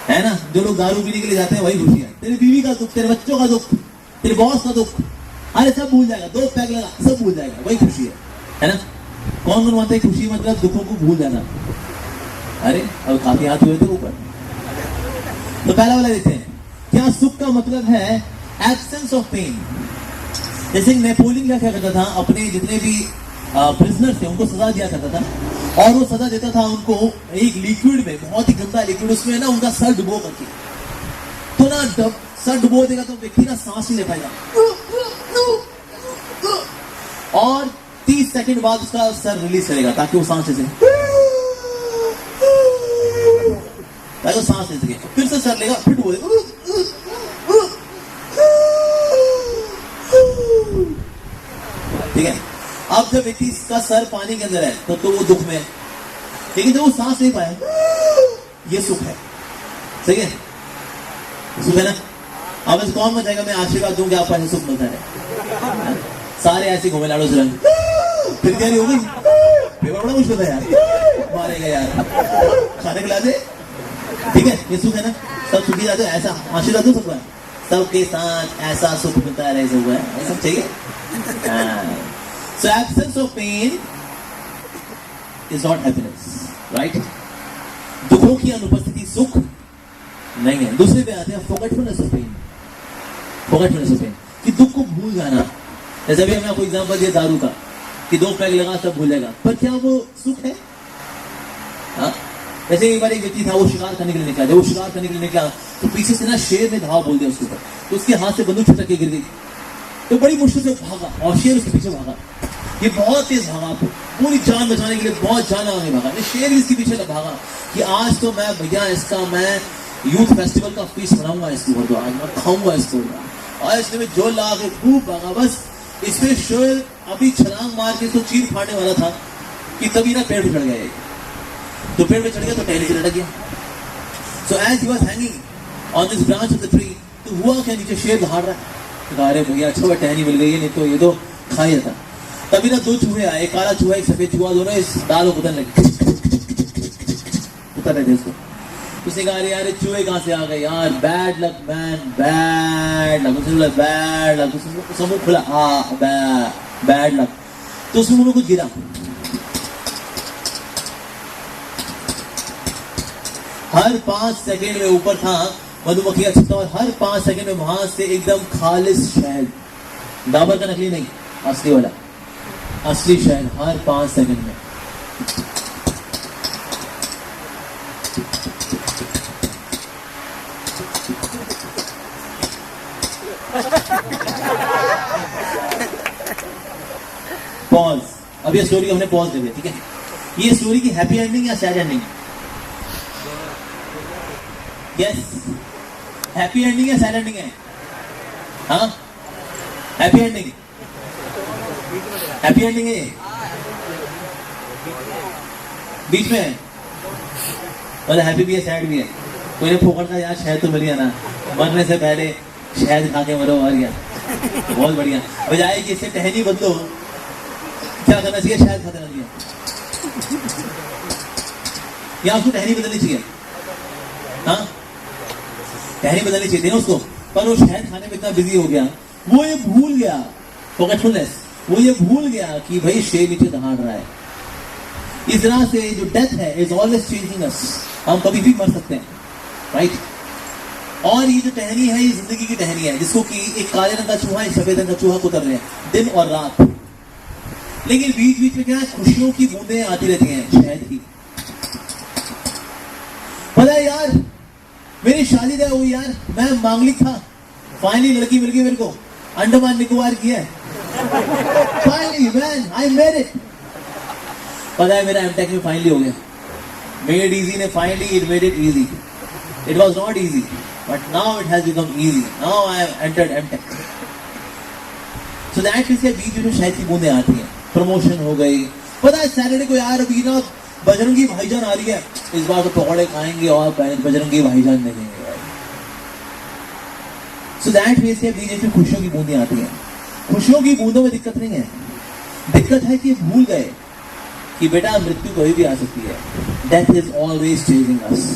है ना? जो लोग दारू पीने के लिए जाते हैं वही खुशी है। तेरी बीवी का दुख, तेरे बच्चों का दुख, तेरे बॉस का दुख, अरे सब भूल जाएगा, 2 पैक लगा सब भूल जाएगा, वही खुशी है ना? कौन मानता है खुशी मतलब दुखों को भूल जाना? अरे अब काफी हाथ हुए थे ऊपर। तो पहला वाला देखते हैं, क्या सुख का मतलब है एब्सेंस ऑफ पेन? जैसे नेपोलियन क्या करता था, अपने जितने भी प्रिजनर्स थे उनको सजा दिया करता था, और वो सजा देता था उनको एक लिक्विड में, बहुत ही गंदा लिक्विड, उसमें ना उनका सर डुबो करके, तो ना सर डुबो देगा तो व्यक्ति ना सांस नहीं ले पाएगा, और 30 सेकंड बाद उसका सर रिलीज करेगा ताकि वो सांस ले सके, ताकि वो सांस ले सके। फिर से सर लेगा, फिर डुबो देगा, ठीक है। अब जब व्यक्ति का सर पानी के अंदर है तो वो दुख में है, लेकिन जब वो सांस नहीं पाए, ये सुख है, सही है, सुख है ना? अब इस कौन बचाएगा? मैं आशीर्वाद दूंगा आपको ऐसे सुख मिलता है। सारे ऐसे घूमे लाड़ो से, फिर तैयारी हो गई, पेपर बड़ा मुश्किल था यार, मारेगा यार, खाने खिला दे, ठीक है, ये सुख है ना? सब सुखी जाते, ऐसा आशीर्वाद दो सबका, सबके साथ ऐसा सुख मिलता है, ऐसा हुआ है, ऐसा चाहिए। So absence of pain is not happiness, right? दुखों की अनुपस्थिति सुख नहीं है। दूसरे पे आते हैं forgetfulness of pain, forgetfulness of pain, कि दुख को भूल जाना। जैसे अभी हमने आपको एग्जांपल दिया दारू का, कि 2 पैक लगा सब भूलेगा, पर क्या वो सुख है? हाँ, जैसे एक बार एक व्यक्ति था, वो शिकार करने के लिए निकला, जब वो शिकार करने के लिए निकला तो पीछे से ना शेर ने धावा बोल दिया उसके ऊपर, तो उसके हाथ से बंदूक छटक के गिर गई, तो बड़ी मुश्किल से भागा और शेर उसके पीछे भागा। ये बहुत तेज भागा, पूरी जान बचाने के लिए बहुत जान लगा के भागा। शेर इसके पीछे भागा कि आज तो मैं भैया इसका मैं यूथ फेस्टिवल का फीस बनाऊंगा इसके ऊपर, तो आज मैं खाऊंगा इसको। और इसने में जोर लगा के खूब भागा, बस इसमें शेर अभी छलांग मार के तो चीर फाड़ने वाला था कि तभी ना पेड़ पे चढ़ गया, तो पेड़ पे चढ़ गया तो टहनी से लटक गया। So as he was hanging on this branch of the tree, तो हुआ क्या, नीचे शेर दहाड़ रहा है। तो कहा, अरे भैया अच्छा हुआ टहनी मिल गई है, नहीं तो ये तो खा ही जाता। तभी ना 2 चूहे आए, एक काला चूहा एक सफेद चूहा, दोनों इस डाल को उतरने लगे, उतर रहे थे इसको। उसने कहा, अरे यार चूहे कहाँ से आ गए यार, bad luck man, bad luck. उसने बोला बैड लक, उसने मुंह खुला, हाँ बैड लक। तो उसमें मुंह कुछ गिरा, हर 5 सेकेंड में ऊपर था मधुमक्खियां छत्ता, और हर 5 सेकेंड में वहां से एकदम खालिस शहद, डाबर का नकली नहीं, असली वाला, असली शहद, हर 5 सेकेंड में। पॉज। अब ये स्टोरी हमने पॉज दे दिया, ठीक है। ये स्टोरी की हैप्पी एंडिंग या sad ending? Yes, happy ending या सैड एंडिंग है? हाँ, हैप्पी एंडिंग, हैप्पी एंडिंग है, बीच में है, मतलब हैप्पी भी है सैड भी है। कोई ने फोकट का यार शहद तो मिल गया ना, मरने से पहले शहद खा के मरो, मर गया, बहुत बढ़िया। बजाय कि इससे टहनी बदलो, क्या करना चाहिए, शहद खा देना चाहिए, या उसको टहनी बदलनी चाहिए। हाँ, टहनी बदलनी चाहिए ना उसको, पर वो शहद खाने में इतना बिजी हो गया, वो ये भूल गया, फोकटफुलनेस, वो ये भूल गया कि भाई शेर नीचे दहाड़ रहा है। इस तरह से जो डेथ है इज ऑलवेज चेंजिंग अस, हम कभी भी मर सकते हैं, राइट। और ये जो टहनी है, ये जिंदगी की टहनी है, जिसको कि एक काले रंग का चूहा, एक सफेद रंग का चूहा को उतर रहे हैं दिन और रात। लेकिन बीच बीच में क्या है, खुशियों की बूंदें आती रहती हैं शहद की। पता है यार, मेरी शादी तय हुई यार, मैं मांगलिक था, फाइनली लड़की मिल गई मेरे को, अंडमान निकोबार की है, finally man I made it. पता है मेरा एमटेक में फाइनली हो गया, मेड इजी ने finally it made it easy. It was not easy but now it has become easy, now I have entered MTech. So that इसके बीच में शायद की बूंदें आती हैं, प्रमोशन हो गई। पता है सैटरडे को यार अभी ना बजरंगी भाईजान आ रही है, इस बार तो पकौड़े खाएंगे और बजरंगी भाईजान देखेंगे। सो दैट मींस के बीच में खुशियों की बूंदें आती हैं। खुशियों की बूंदों में दिक्कत नहीं है, दिक्कत है कि भूल गए कि बेटा मृत्यु कभी भी आ सकती है। डेथ इज ऑलवेज चेजिंग अस।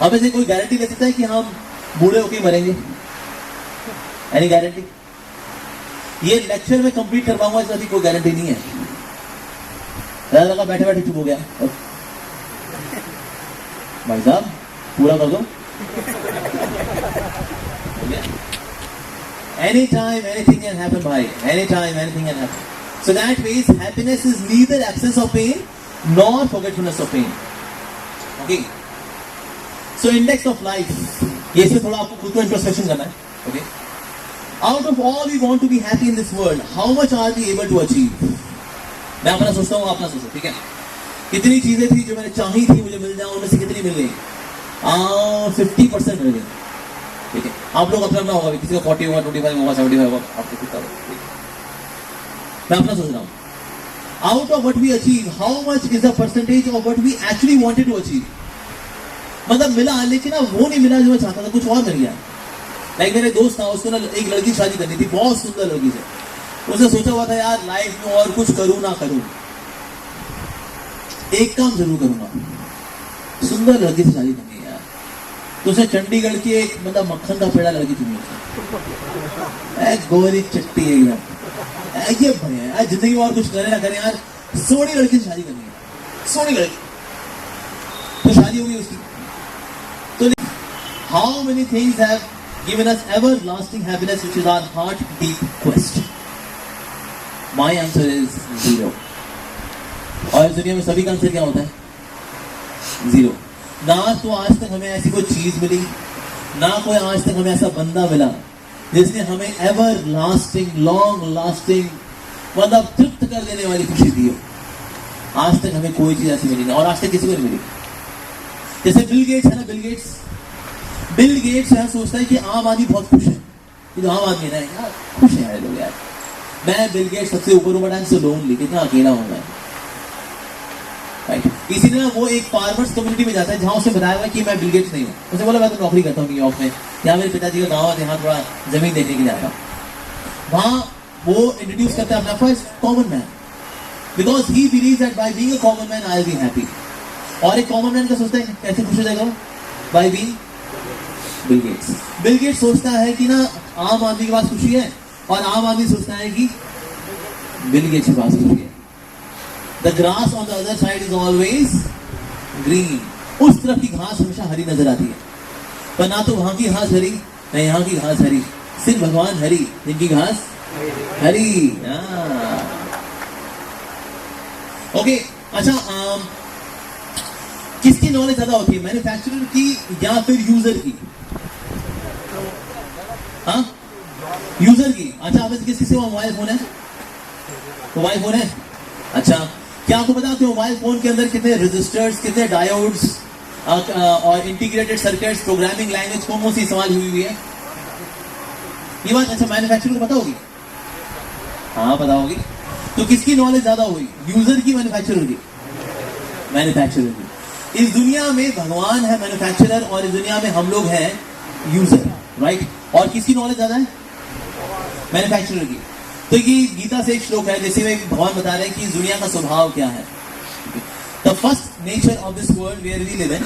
हमें से कोई गारंटी ले सकता है कि हम बूढ़े होकर मरेंगे? Any guarantee? ये लेक्चर में कंप्लीट कर पाऊंगा इसकी कोई गारंटी नहीं है। लगा बैठे बैठे चुप हो गया, भाई साहब पूरा कर दो। Anytime anything can happen, bhai. Anytime anything can happen. So that means happiness is neither absence of pain nor forgetfulness of pain. Okay. So index of life. ये से थोड़ा आपको खुद को इंट्रोस्पेक्शन करना है. Okay. Out of all we want to be happy in this world, how much are we able to achieve? मैं अपना सोचता हूँ, अपना सोचो, ठीक है? कितनी चीजें थी जो मैंने चाही थी मुझे मिल जाए, उनमें से कितनी मिल गई? 50% मिल गई. ठीक है, आप लोग अपना होगा, किसी का 40 होगा, 25 होगा, 75 होगा, आपको कितना होगा? मैं अपना सोच रहा हूँ. Out of what we achieve, how much is the percentage of what we actually wanted to achieve? मतलब मिला, लेकिन ना वो नहीं मिला जो मैं चाहता था, कुछ और मिल गया. लाइक मेरे दोस्त था, उसको ना एक लड़की शादी करनी थी, बहुत सुंदर लड़की से. उसने सोचा हुआ था यार लाइफ में और कुछ करूँ ना करूँ, एक काम जरूर करूंगा, सुंदर लड़की से शादी करनी है यार. तो उसे चंडीगढ़ की एक मतलब मक्खन का पेड़ा लड़की चुनी, गोरी चट्टी एकदम, ये बढ़िया जिंदगी में और कुछ करे ना करे यार, सोनी लड़की से शादी करनी है, सोनी लड़की. तो शादी हो गई उसकी. तो how many things have given us everlasting happiness which is our heart deep quest? My answer is 0. और इस दुनिया में सभी का आंसर क्या होता है? 0. ना तो आज तक हमें ऐसी कोई चीज मिली, ना कोई आज तक हमें ऐसा बंदा मिला जिसने हमें एवर लास्टिंग, लॉन्ग लास्टिंग, मतलब तृप्त कर देने वाली खुशी दी हो. आज तक हमें कोई चीज ऐसी मिली नहीं, और आज तक किसी को नहीं मिली. जैसे बिल गेट्स है ना, बिल गेट्स है, सोचता है कि आम आदमी बहुत खुश है, ये तो आम आदमी है यार, खुश है यार लोग यार. मैं बिल गेट्स सबसे ऊपर हूं, but I am so lonely, कितना अकेला हूं मैं, राइट? इसीलिए ना वो एक फार्मर्स कम्युनिटी में जाता है जहाँ उसे बताया हुआ कि मैं बिल गेट्स नहीं हूँ। उसे बोला मैं तो नौकरी करता हूँ न्यूयॉर्क में, यहाँ मेरे पिताजी का गाँव है, यहाँ थोड़ा जमीन देखने के लिए आया। वहाँ वो इंट्रोड्यूस करता है अपना first common man, because he believes that by being a common man I will be happy. और एक कॉमन मैन का सोचता है कैसे खुश हो जाएगा by being Bill Gates. Bill Gates सोचता है कि ना आम आदमी के पास खुशी है, और आम आदमी सोचता है कि बिल गेट्स के पास खुशी है। The grass on the other side is always green. उस तरफ की घास हमेशा हरी नजर आती है, पर ना तो वहां की घास हरी ना यहाँ की घास हरी, सिर्फ भगवान हरी जिनकी घास हरी। ओके, अच्छा, किसकी नॉलेज ज्यादा होती है, मैन्युफैक्चरर की या फिर यूजर की? हाँ, यूजर की। अच्छा, आप किस किसी का मोबाइल फोन है? मोबाइल फोन है। अच्छा, क्या आपको पता है मोबाइल फोन के अंदर कितने रजिस्टर्स, कितने डायोड्स और इंटीग्रेटेड सर्किट्स, प्रोग्रामिंग लैंग्वेज कौन सी इस्तेमाल हुई है? ये बात अच्छा मैन्युफैक्चरर को पता होगी? हाँ, पता होगी। तो किसकी नॉलेज ज्यादा हुई, यूजर की मैन्युफैक्चरर की? मैन्युफैक्चरर की। इस दुनिया में भगवान है मैन्युफैक्चरर और इस दुनिया में हम लोग हैं यूजर, राइट? और किसकी नॉलेज ज्यादा है? मैन्युफैक्चरर की। तो ये गीता से एक श्लोक है जिसमें भगवान बता रहे हैं कि इस दुनिया का स्वभाव क्या है। The first nature of this world where we live in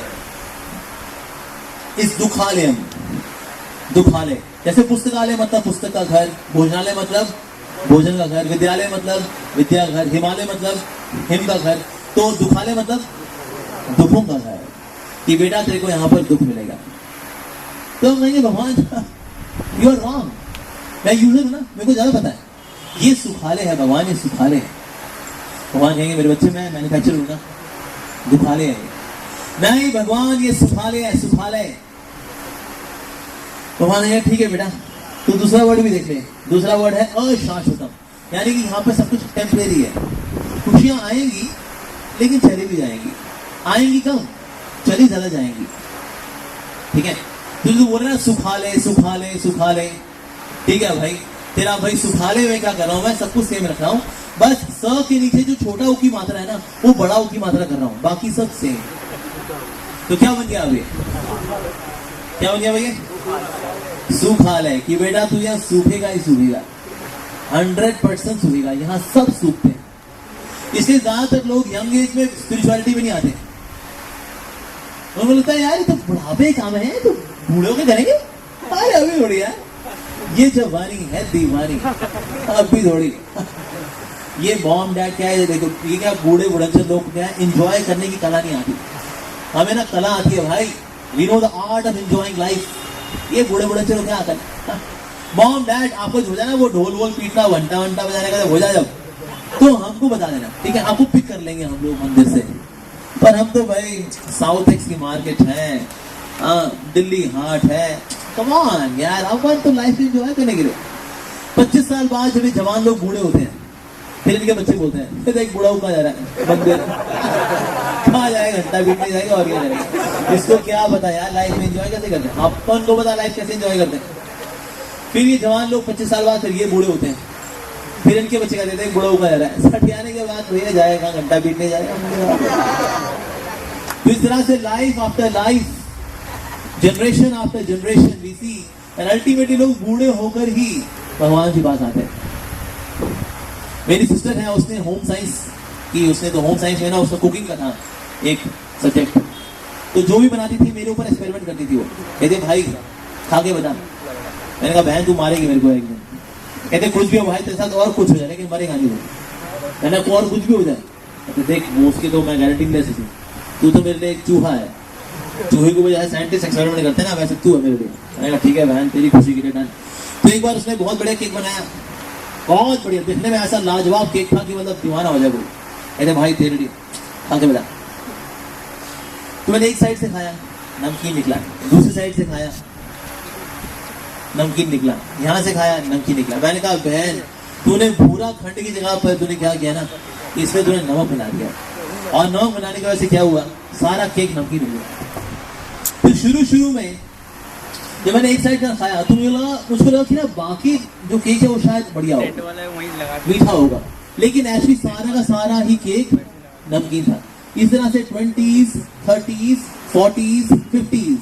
is दुखालयम। दुखालय जैसे पुस्तकालय मतलब पुस्तक का घर, भोजनालय मतलब भोजन का घर, विद्यालय मतलब विद्या का घर, हिमालय मतलब हिम का घर, तो दुखालय मतलब दुखों का घर, कि बेटा तेरे को यहाँ पर दुख मिलेगा। तो कहेंगे भगवान यू आर रॉन्ग, मैं यूजर हूं ना, मेरे को ज्यादा पता है, ये सुखालय है भगवान, ये सुखालय है। भगवान कहेंगे मेरे बच्चे मैं मैन्युफैक्चरर हूं ना, दुखालय है। नहीं भगवान ये सुखालय है, सुखालय। भगवान कहेंगे ठीक है बेटा, तो दूसरा वर्ड भी देख ले। दूसरा वर्ड है अशाश्वतम, यानी कि यहाँ पर सब कुछ टेम्परेरी है। खुशियां आएंगी लेकिन चली भी जाएंगी। आएंगी कम, चली ज्यादा जाएंगी। ठीक है, तो बोल रहा है सुखालय सुखालय सुखालय। ठीक है भाई, तेरा भाई सुखालय में क्या कर रहा हूं मैं, सब कुछ सेम रख रहा हूं, बस स के नीचे जो छोटा ऊ की मात्रा है ना वो बड़ा ऊ की मात्रा कर रहा हूं, बाकी सब सेम। तो क्या बन गया अभी, क्या बन गया भैया? सुखालय, कि बेटा तू यहाँ सूखेगा ही सूखेगा, 100% सूखेगा, यहाँ सब सूखते हैं। इसलिए ज्यादातर लोग यंग एज में स्पिरिचुअलिटी में नहीं आते। उनको लगता है यार ये तो बुढ़ापे काम है, तो बूढ़ों के करेंगे, अरे अभी थोड़ी यार, ये जवानी है दीवानी, अभी थोड़ी। ये बॉम डैड क्या है, देखो ये क्या बूढ़े बुढ़े लोग क्या एंजॉय करने की कला नहीं आती, हमें ना कला आती है भाई। We know the art of enjoying life. ये बूढ़े बुढ़े लोग क्या आकर बॉम डैड आपको हो जाए ना वो ढोल वोल पीटना, घंटा वंटा बजाने का हो जाए जब, तो हमको बता देना, ठीक है? आपको पिक कर लेंगे हम लोग मंदिर से। पर हम तो भाई साउथ एक्स की मार्केट है, दिल्ली हाट है, कम ऑन यार, अपन तो लाइफ एंजॉय करने के लिए। 25 साल बाद जब जवान लोग बूढ़े होते हैं, फिर इनके बच्चे बोलते हैं फिर एक बूढ़ा उका जा रहा है मंदिर, कहाँ जाएगा, घंटा पीटने जाएगा और क्या करेगा, इसको क्या पता यार लाइफ में एंजॉय कैसे करते हैं, अपन को पता लाइफ कैसे एंजॉय करते हैं। फिर ये जवान लोग 25 साल बाद फिर ये बूढ़े होते हैं, फिर इनके बच्चे कहते हैं बूढ़ा उका जा रहा है, 60 आने के बाद भैया जाएगा घंटा पीटने जाएगा। तो इस तरह से life after life, generation after generation we see, and ultimately लोग बूढ़े होकर ही भगवान के पास आते हैं। मेरी सिस्टर है, उसने होम साइंस की, उसने तो होम साइंस में ना उसका कुकिंग का था एक सब्जेक्ट, तो जो भी बनाती थी मेरे ऊपर एक्सपेरिमेंट करती थी। वो कहते भाई खा के बता, मैंने कहा बहन तू मारेगी मेरे को एक दिन। कहते कुछ भी हो भाई तेरे साथ और कुछ हो जाए लेकिन मरेगा नहीं वो। मैंने और कुछ भी हो जाए, कहते देख वो उसकी तो मैं गारंटी ले सकती, तू तो मेरे लिए एक चूहा है, चूहे को जैसे साइंटिस्ट एक्सपेरिमेंट करते हैं ना वैसे तू है मेरे लिए। मैंने कहा ठीक है बहन तेरी खुशी के लिए डन। तो एक बार उसने बहुत बढ़िया केक बनाया, बहुत बढ़िया, दिखने में ऐसा लाजवाब केक था कि मतलब दीवाना हो जाए कोई। कहते भाई तेरे लिए खा के बता। तो मैंने एक साइड से खाया, नमकीन निकला, दूसरी साइड से खाया, नमकीन निकला, यहाँ से खाया, नमकीन निकला। मैंने कहा बहन तूने पूरा खंड की जगह पर तूने क्या किया ना, इसमें तूने नमक मिला दिया, और नमक मिलाने की वजह से क्या हुआ, सारा केक नमकीन हो गया। तो शुरू में जब मैंने एक साइड का खाया तो मुझको लगा कि ना बाकी जो केक है वो शायद बढ़िया होगा, मीठा होगा, लेकिन एक्चुअली सारा का सारा ही केक नमकीन था। इस तरह से 20s, 30s, 40s, 50s।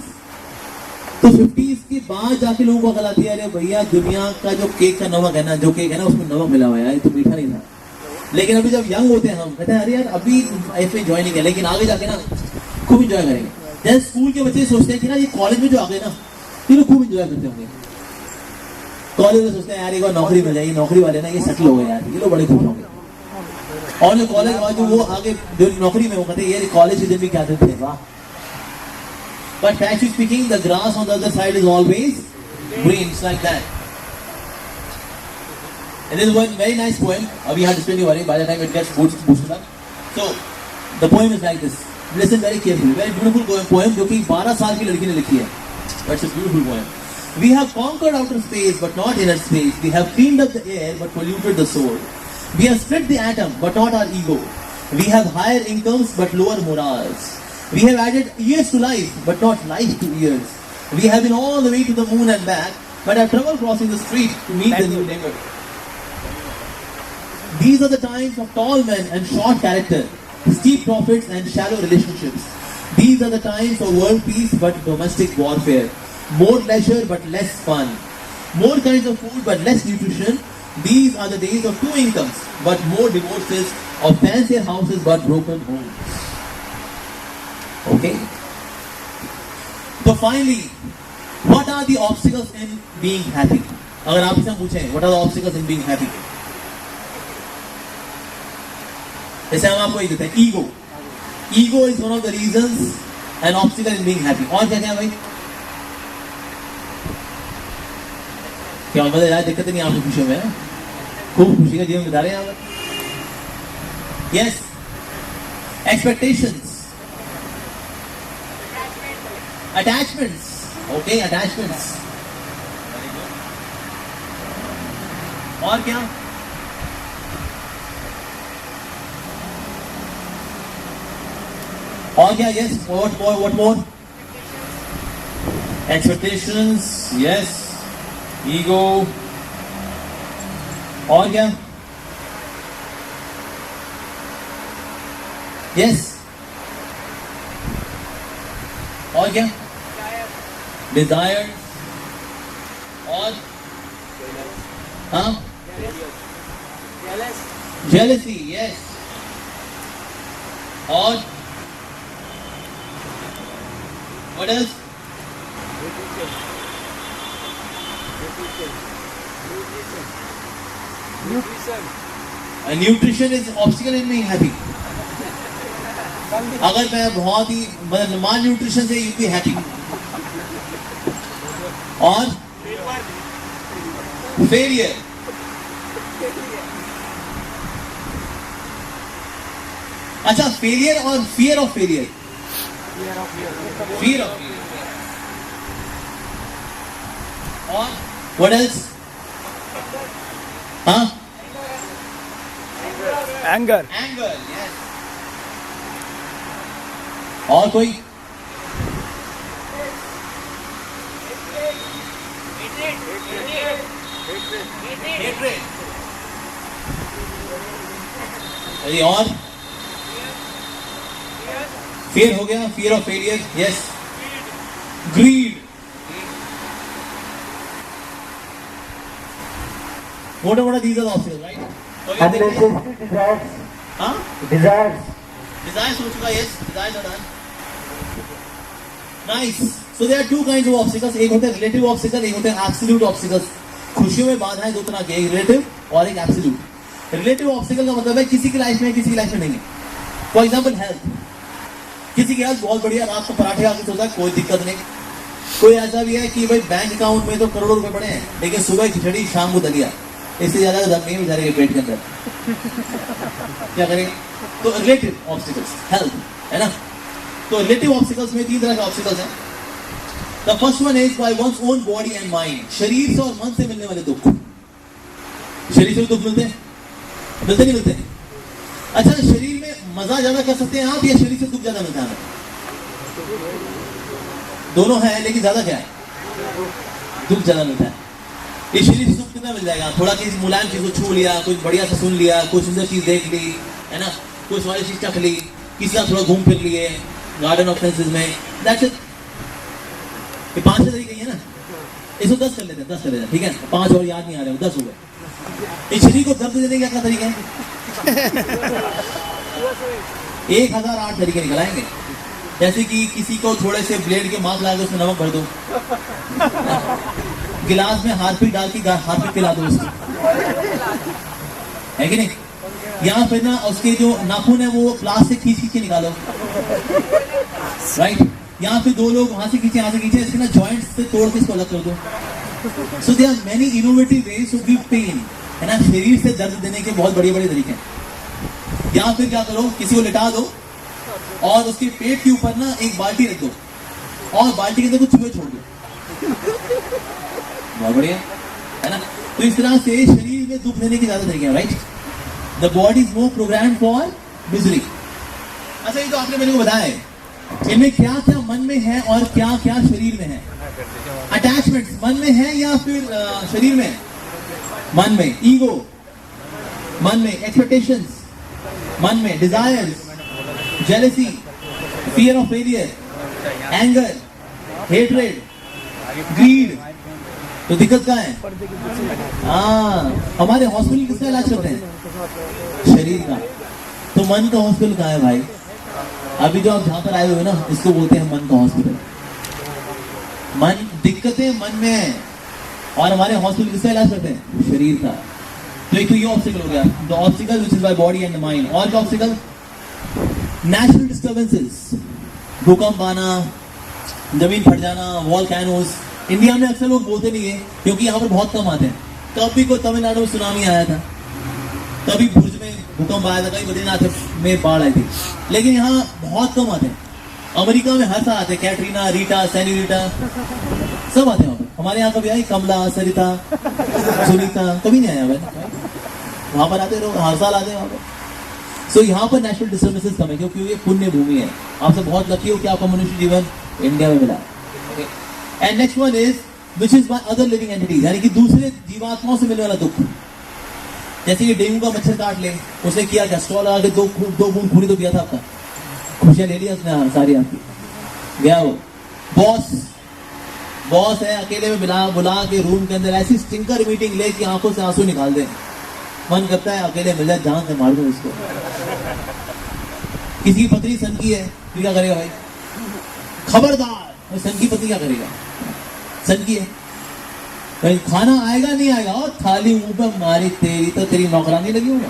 तो 50s के बाद जाके लोगों को अकल आती है, अरे भैया दुनिया का जो केक का नमक है ना, जो केक है ना उसमें नमक मिला हुआ है यार, ये तो मीठा नहीं था। लेकिन अभी जब यंग होते हैं हम कहते हैं अरे यार अभी लाइफ में एंजॉय नहीं किया, लेकिन आगे जाके ना खूब एंजॉय करेंगे। जैसे स्कूल के बच्चे सोचते हैं कि ना ये कॉलेज में जो आ गए ना ये लोग खूब एंजॉय करते होंगे। कॉलेज में सोचते हैं यार एक बार नौकरी मिल जाएगी, नौकरी वाले ना ये सेटल हो गए यार, ये लोग बड़े खुश होंगे। और जो कॉलेज वाले वो आगे जो नौकरी में वो कहते हैं यार कॉलेज के दिन भी क्या दिन थे, वाह। But factually speaking, the grass on the other side is always green. It's like that. And this is one very nice poem. We have to spend your by the time it gets boosted up. So, the poem is like this. Listen very carefully. Very beautiful poem, जो कि 12 साल की लड़की ने लिखी है. But it's a beautiful poem. We have conquered outer space, but not inner space. We have cleaned up the air, but polluted the soul. We have split the atom, but not our ego. We have higher incomes, but lower morals. We have added years to life, but not life to years. We have been all the way to the moon and back, but have trouble crossing the street to meet the new neighbor. These are the times of tall men and short character, steep profits and shallow relationships. These are the times of world peace but domestic warfare. More leisure but less fun. More kinds of food but less nutrition. These are the days of 2 incomes, but more divorces, of fancier houses but broken homes. Okay? So finally, what are the obstacles in being happy? अगर आपसे हम पूछें, what are the obstacles in being happy? जैसे हम आपको ये देते हैं, ego. Ego is one of the reasons and obstacle in being happy. और क्या क्या भाई? क्या मतलब यार दिक्कत नहीं आपको खुशी में? खूब खुशी का जीवन बिता रहे हैं आप? Yes. Expectations. Attachments. Okay, attachments. और क्या? और क्या? Yes. What more? Expectations. Yes. Ego. और क्या? Yes. और क्या? Desire. और हाँ? Jealousy. Yes. और what else? Nutrition is obstacle in being happy. अगर मैं बहुत ही मतलब माल न्यूट्रिशन से यू बी हैप्पी. और फेलियर. अच्छा, फेलियर और fear of failure. Fear of failure. और व्हाट एल्स? हाँ?
एंगर.
एंगर. यस. और कोई? हेट्रेड. अरे और? फियर हो गया. Fear of failure. Yes. Greed. What these are the obstacles, right?
Unnecessary desires.
हाँ?
Desires.
Desires हो चुका. Yes, desires are done. Nice. So there are 2 kinds of obstacles. एक होते हैं relative obstacle, एक होते हैं absolute obstacles. खुशियों में बाधाएं 2 तरह की, एक relative और एक absolute. Relative obstacle का मतलब है किसी की लाइफ में, किसी की लाइफ में नहीं है. For example, health. किसी की हेल्थ बहुत बढ़िया, रात को पराठे आके सोता है, कोई दिक्कत नहीं. कोई ऐसा भी है कि भाई बैंक अकाउंट में तो करोड़ों रुपए पड़े हैं, लेकिन सुबह खिचड़ी, शाम को दलिया. इससे ज्यादा दम नहीं बेचारे के पेट के अंदर. क्या करेंगे? तो रिलेटिव ऑब्स्टिकल्स, हेल्थ है ना. तो रिलेटिव ऑब्स्टिकल्स में 3 तरह के ऑब्स्टिकल्स हैं. The first one is by one's own body and mind. शरीर से और मन से मिलने वाले दुख. शरीर से दुख मिलते हैं? मिलते नहीं मिलते? अच्छा, शरीर में मजा ज्यादा कर सकते हैं आप या शरीर से दुख ज्यादा मिलता है? दोनों है, लेकिन ज्यादा क्या है? दुख ज्यादा मिलता है. ये शरीर से सुख कितना मिल जाएगा? थोड़ा किसी मुलायम चीज को छू लिया, कुछ बढ़िया से सुन लिया, कोई सुंदर चीज देख ली, है ना, कोई स्वादिष्ट चीज चख ली, किसी साथ थोड़ा घूम फिर लिए, गार्डन ऑफ सेंसेस में, दैट्स इट। ये 5 तरीके ही है ना, इसको 10 कर लेते हैं, 10 कर लेते हैं, ठीक है। 5 और याद नहीं आ रहे, 10 हो गए। इस शरीर को दर्द देने का क्या तरीका है? 1008 तरीके निकल आएंगे। जैसे कि किसी को थोड़े से ब्लेड के मांस लगा के उसमें नमक भर दो, गिलास में हार्पिक डाल के हार्पिक पिला दो उसको, है कि नहीं? या फिर ना उसके जो नाखून है वो प्लास्टिक खींच खींच के निकालो, राइट? या फिर 2 लोग वहां से खींचे, यहाँ से खींचे, इसके ना जॉइंट्स से तोड़ के इसको अलग कर दो। So there are many innovative ways to give pain, है ना? शरीर से दर्द देने के बहुत बड़े बड़े तरीके हैं। या फिर क्या करो, किसी को लिटा दो और उसके पेट के ऊपर ना एक बाल्टी रख दो और बाल्टी के अंदर कुछ चूहे छोड़ दो, बहुत बढ़िया, है ना? तो इस तरह से शरीर में दुख देने के ज्यादा तरीके हैं, right? The body is more program for misery. अच्छा, ये तो आपने मेरे को बताया है, इनमें क्या क्या मन में है और क्या क्या शरीर में है? अटैचमेंट्स मन में है या फिर शरीर में? मन में। ईगो मन में, एक्सपेक्टेशंस मन में, desires, jealousy, fear of failure, anger, hatred, greed. तो दिक्कत क्या है? हमारे हॉस्पिटल किसका इलाज करते हैं? शरीर का। तो मन का हॉस्पिटल कहाँ है भाई? अभी जो आप जहां पर आए हुए हो ना, इसको बोलते हैं मन का हॉस्पिटल। मन, दिक्कतें मन में है और हमारे हॉस्पिटल किसका इलाज करते हैं? शरीर का। तो एक तो ये ऑब्स्टिकल हो गया, the obstacle which is by body and the mind. और क्या ऑब्स्टिकल? नेचुरल डिस्टर्बेंसेस, भूकंप आना, जमीन फट जाना, वॉल्केनोस। इंडिया में अक्सर लोग बोलते नहीं है क्योंकि यहाँ पर बहुत कम आते हैं। कभी को तमिलनाडु में सुनामी आया था, कभी भुज में भूकंप आया था, कभी बद्रीनाथ में बाढ़ आई थी, लेकिन यहाँ बहुत कम आते हैं। अमेरिका में हर साल आते हैं, कैटरीना, रीटा, सेन्योरिटा, सब आते हैं वहाँ पर। हमारे यहाँ कभी आई कमला, सरिता, सुनीता, कभी नहीं आया भाई। वहाँ पर आते लोग, हर साल आते हैं वहाँ पर। सो यहाँ पर नेचुरल डिस्टर्बेंसेस कम है क्योंकि ये पुण्य भूमि है। आप सब बहुत लकी हो कि आपका मनुष्य जीवन इंडिया में मिला। And next one is which is by other living entities, यानी कि दूसरे जीवात्माओं से मिलने वाला दुख। जैसे ये डेंगू का मच्छर काट ले, उसने किया क्या? स्टॉल लगा के 2 बूंद खूनी तो दिया था आपका, खुशियां ले लिया उसने सारी आपकी, गया वो। बॉस है, अकेले में बुला के रूम के अंदर ऐसी स्टिंकर मीटिंग ले कि आंखों से आंसू निकाल दे। मन करता है अकेले मिल जाए, जान से मार दो उसको। किसी की पत्नी सन की है, तो क्या करेगा भाई? खबरदार, सन की पत्नी क्या करेगा? सन की है भाई, खाना आएगा नहीं आएगा, और थाली मुंह पे मारी, तेरी तो तेरी नौकरानी लगी होगा,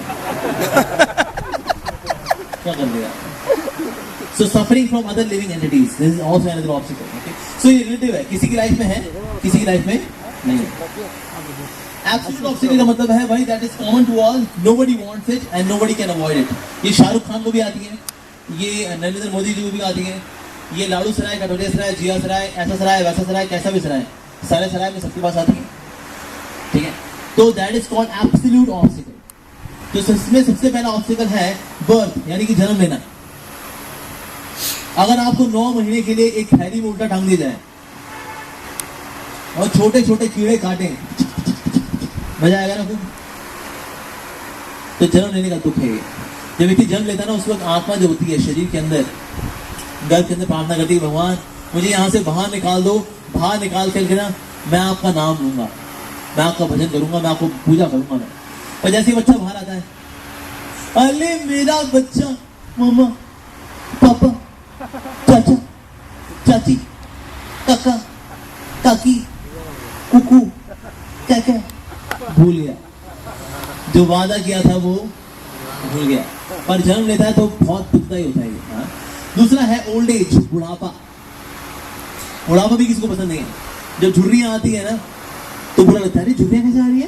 क्या कर देगा? So suffering from other living entities, this is also another obstacle. Okay? So ये relative है, किसी की लाइफ में है, किसी की लाइफ में नहीं है। Absolute obstacle का मतलब है भाई that is common to all, nobody wants it and nobody can avoid it. ये शाहरुख खान को भी आती है, ये नरेंद्र मोदी जी को भी आती है, ये लाड़ू सराय, कटोरिया सराय, जिया सराय, ऐसा सराय, वैसा सराय, कैसा भी सराय, सारे सराय में सबके पास आती है, ठीक है? तो that is called absolute obstacle. तो इसमें सबसे पहला ऑब्स्टिकल है बर्थ, यानी कि जन्म लेना। अगर आपको 9 महीने के लिए एक थैली में उल्टा टांग दिया जाए और छोटे छोटे कीड़े काटे, मजा आएगा ना खूब? तो जन्म लेने का दुख है ये। जब व्यक्ति जन्म लेता है ना, उस वक्त आत्मा जो होती है शरीर के अंदर, गर्भ के अंदर प्रार्थना करती है, भगवान मुझे यहाँ से बाहर निकाल दो, बाहर निकाल करके ना मैं आपका नाम लूंगा, मैं आपका भजन करूंगा, मैं आपको पूजा करूंगा। मैं पर जैसे बच्चा बाहर आता है, अरे मेरा बच्चा, मामा, पापा, चाचा, चाची, काका, काकी, कुकू, क्या क्या, भूल गया। जो वादा किया था वो भूल गया। पर जन्म लेता है तो बहुत दुखदाई होता है ये। हाँ? दूसरा है ओल्ड एज, बुढ़ापा। बुढ़ापा भी किसको पसंद नहीं है। जब झुर्रियां आती है ना तो बुरा लगता है, अरे झुर्रियां कैसे आ रही है?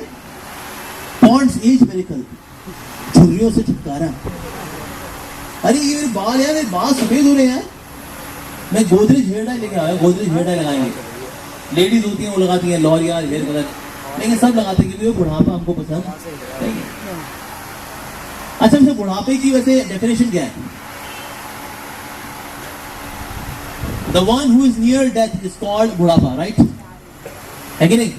पॉन्ड्स एज मिरेकल, झुर्रियों से छुटकारा। अरे ये मेरे बाल यार, मेरे बाल सफेद हो रहे हैं यार, मैं गोदरेज हेयर डाई लेके आया, गोदरेज हेयर डाई लगाएंगे। लेडीज होती हैं वो लगाती हैं लॉरियल हेयर कलर, लेकिन सब लगाते हैं क्योंकि बुढ़ापा हमको पसंद नहीं है। अच्छा, वैसे बुढ़ापे की वैसे डेफिनेशन क्या है? The one who is near death is called बुढ़ापा, right? है कि नहीं?